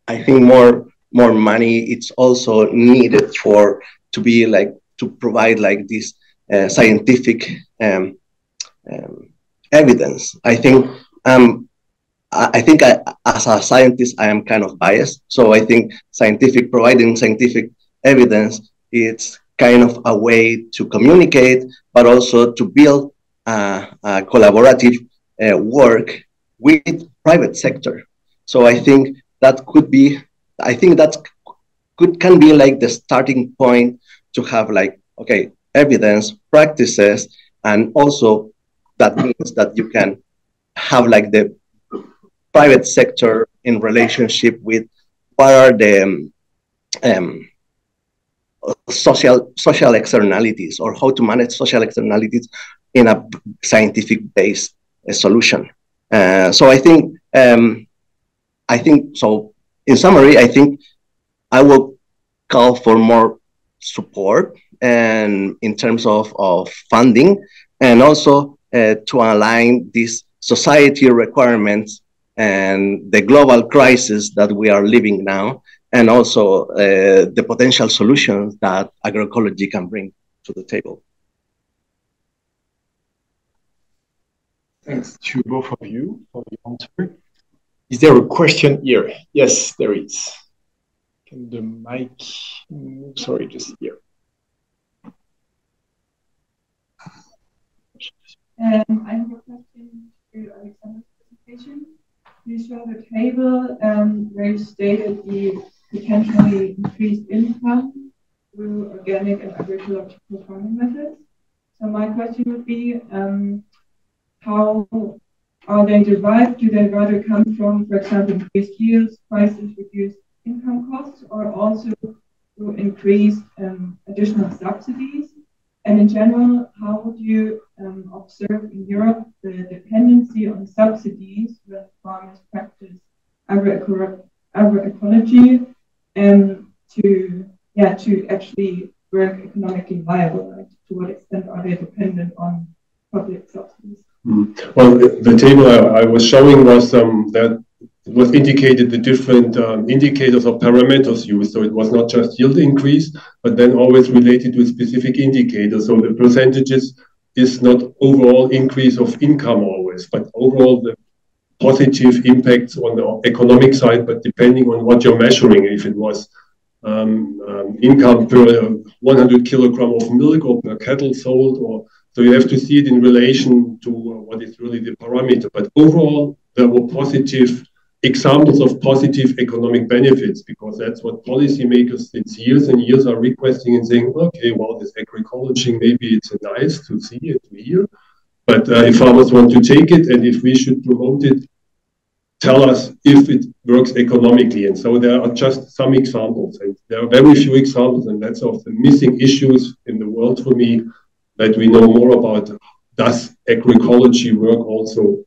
[SPEAKER 3] I think more money. It's also needed to be like to provide like this scientific evidence. I think as a scientist, I am kind of biased. So I think providing scientific evidence, it's kind of a way to communicate, but also to build a collaborative work with private sector. So I think that could be, can be like the starting point to have like, okay, evidence, practices, and also that means that you can have like the private sector in relationship with what are the social externalities, or how to manage social externalities in a scientific based solution. So I think so. In summary, I think I will call for more support and in terms of funding, and also to align these society requirements and the global crisis that we are living now, and also the potential solutions that agroecology can bring to the table.
[SPEAKER 1] Thanks to both of you for the answer. Is there a question here? Yes, there is. Can the mic, sorry, just here.
[SPEAKER 4] I have a question to Alexander's presentation. You show the table where you stated the potentially increased income through organic and agricultural farming methods. So my question would be, how are they derived? Do they rather come from, for example, increased yields, prices, reduced income costs, or also to increase additional subsidies? And in general, how would you observe in Europe the dependency on subsidies when farmers practice agroecology to actually work economically viable? Like, to what extent are they dependent on public subsidies?
[SPEAKER 2] Well, the table I was showing was that was indicated the different indicators or parameters used. So it was not just yield increase, but then always related to a specific indicator. So the percentages is not overall increase of income always, but overall the positive impacts on the economic side, but depending on what you're measuring, if it was income per 100 kilogram of milk or per cattle sold, or so you have to see it in relation to what is really the parameter. But overall, there were positive examples of positive economic benefits, because that's what policymakers since years and years are requesting and saying, okay, well, this agroecology, maybe it's nice to see and to hear, but if farmers want to take it and if we should promote it, tell us if it works economically. And so there are just some examples, and there are very few examples, and that's of the missing issues in the world for me, that we know more about, does agroecology work also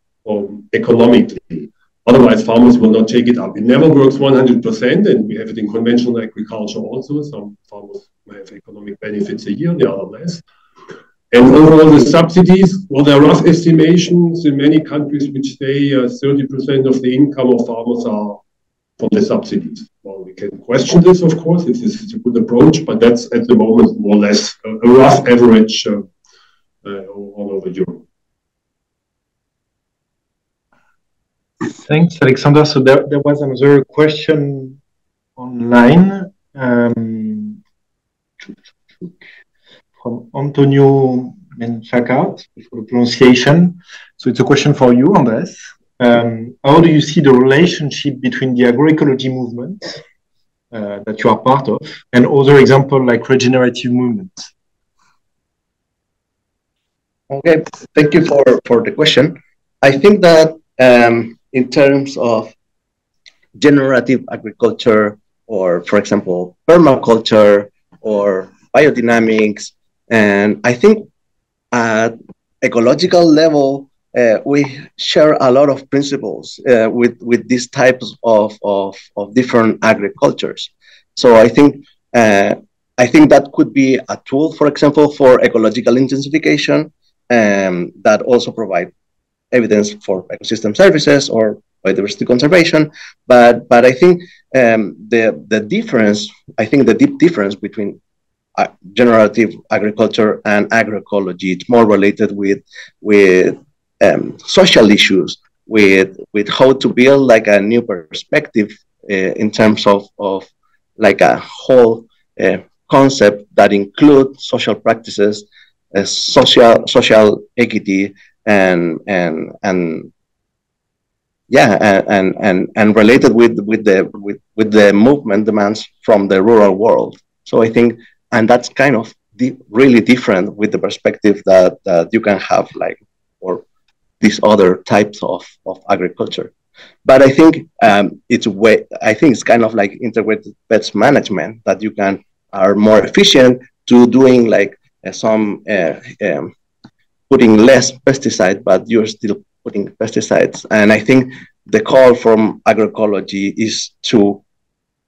[SPEAKER 2] economically? Otherwise, farmers will not take it up. It never works 100%, and we have it in conventional agriculture also. Some farmers may have economic benefits a year, the other less. And overall, the subsidies, well, there are rough estimations in many countries which say 30% of the income of farmers are from the subsidies. Well, we can question this, of course, if this is a good approach, but that's at the moment more or less a rough average all over Europe.
[SPEAKER 1] Thanks, Alexander. So there was another question online from Antonio Menchaca for the pronunciation. So it's a question for you, Andrés. How do you see the relationship between the agroecology movement that you are part of and other examples like regenerative movements?
[SPEAKER 3] Okay, thank you for the question. I think that in terms of generative agriculture, or for example, permaculture or biodynamics, and I think at ecological level, we share a lot of principles with these types of different agricultures. So I think that could be a tool, for example, for ecological intensification, that also provide evidence for ecosystem services or biodiversity conservation. But I think the difference, the deep difference between generative agriculture and agroecology, it's more related with social issues, with how to build like a new perspective in terms of like a whole concept that include social practices, social equity, and related with the movement demands from the rural world. So I think, and that's kind of really different with the perspective that you can have, like, or these other types of agriculture. But I think it's kind of like integrated pest management, that you are more efficient to doing like some putting less pesticide, but you're still putting pesticides. And I think the call from agroecology is to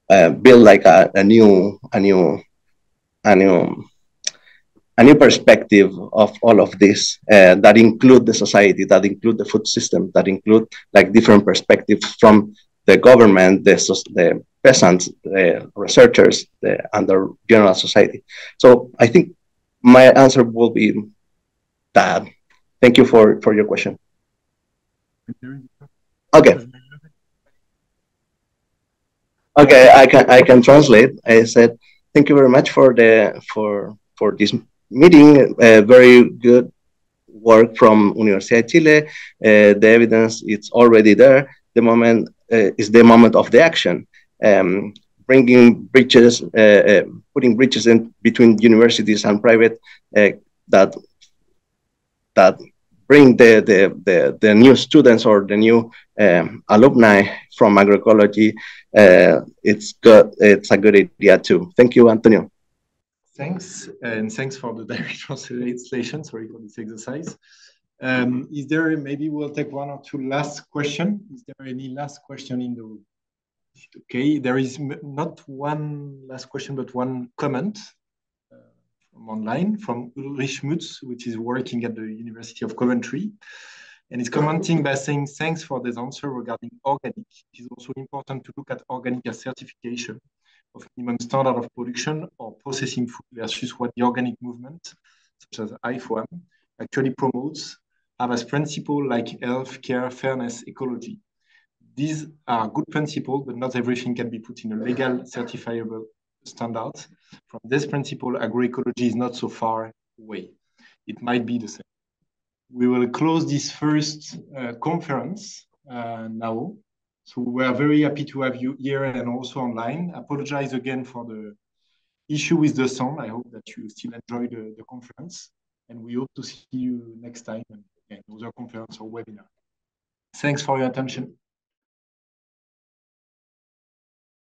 [SPEAKER 3] build like a new perspective of all of this that include the society, that include the food system, that include like different perspectives from the government, the peasants, the researchers, and the general society. So I think my answer will be that. Thank you for your question. Okay. Okay, I can translate. I said thank you very much for this meeting. Very good work from University of Chile. The evidence is already there. The moment is the moment of the action. Bringing bridges, putting bridges in between universities and private that bring the new students or the new alumni from agroecology. It's good. It's a good idea too. Thank you, Antonio.
[SPEAKER 1] Thanks, and thanks for the direct translation. Sorry for this exercise. Is there, maybe we'll take one or two last questions. Is there any last question in the room? Okay, there is not one last question, but one comment from online from Ulrich Mutz, which is working at the University of Coventry. And it's commenting by saying, thanks for this answer regarding organic. It is also important to look at organic as certification of minimum standard of production or processing food versus what the organic movement, such as IFOAM, actually promotes, have as principle like health, care, fairness, ecology. These are good principles, but not everything can be put in a legal certifiable standard. From this principle, agroecology is not so far away. It might be the same. We will close this first conference now. So we are very happy to have you here and also online. Apologize again for the issue with the sound. I hope that you still enjoy the conference. And we hope to see you next time in another conference or webinar. Thanks for your attention.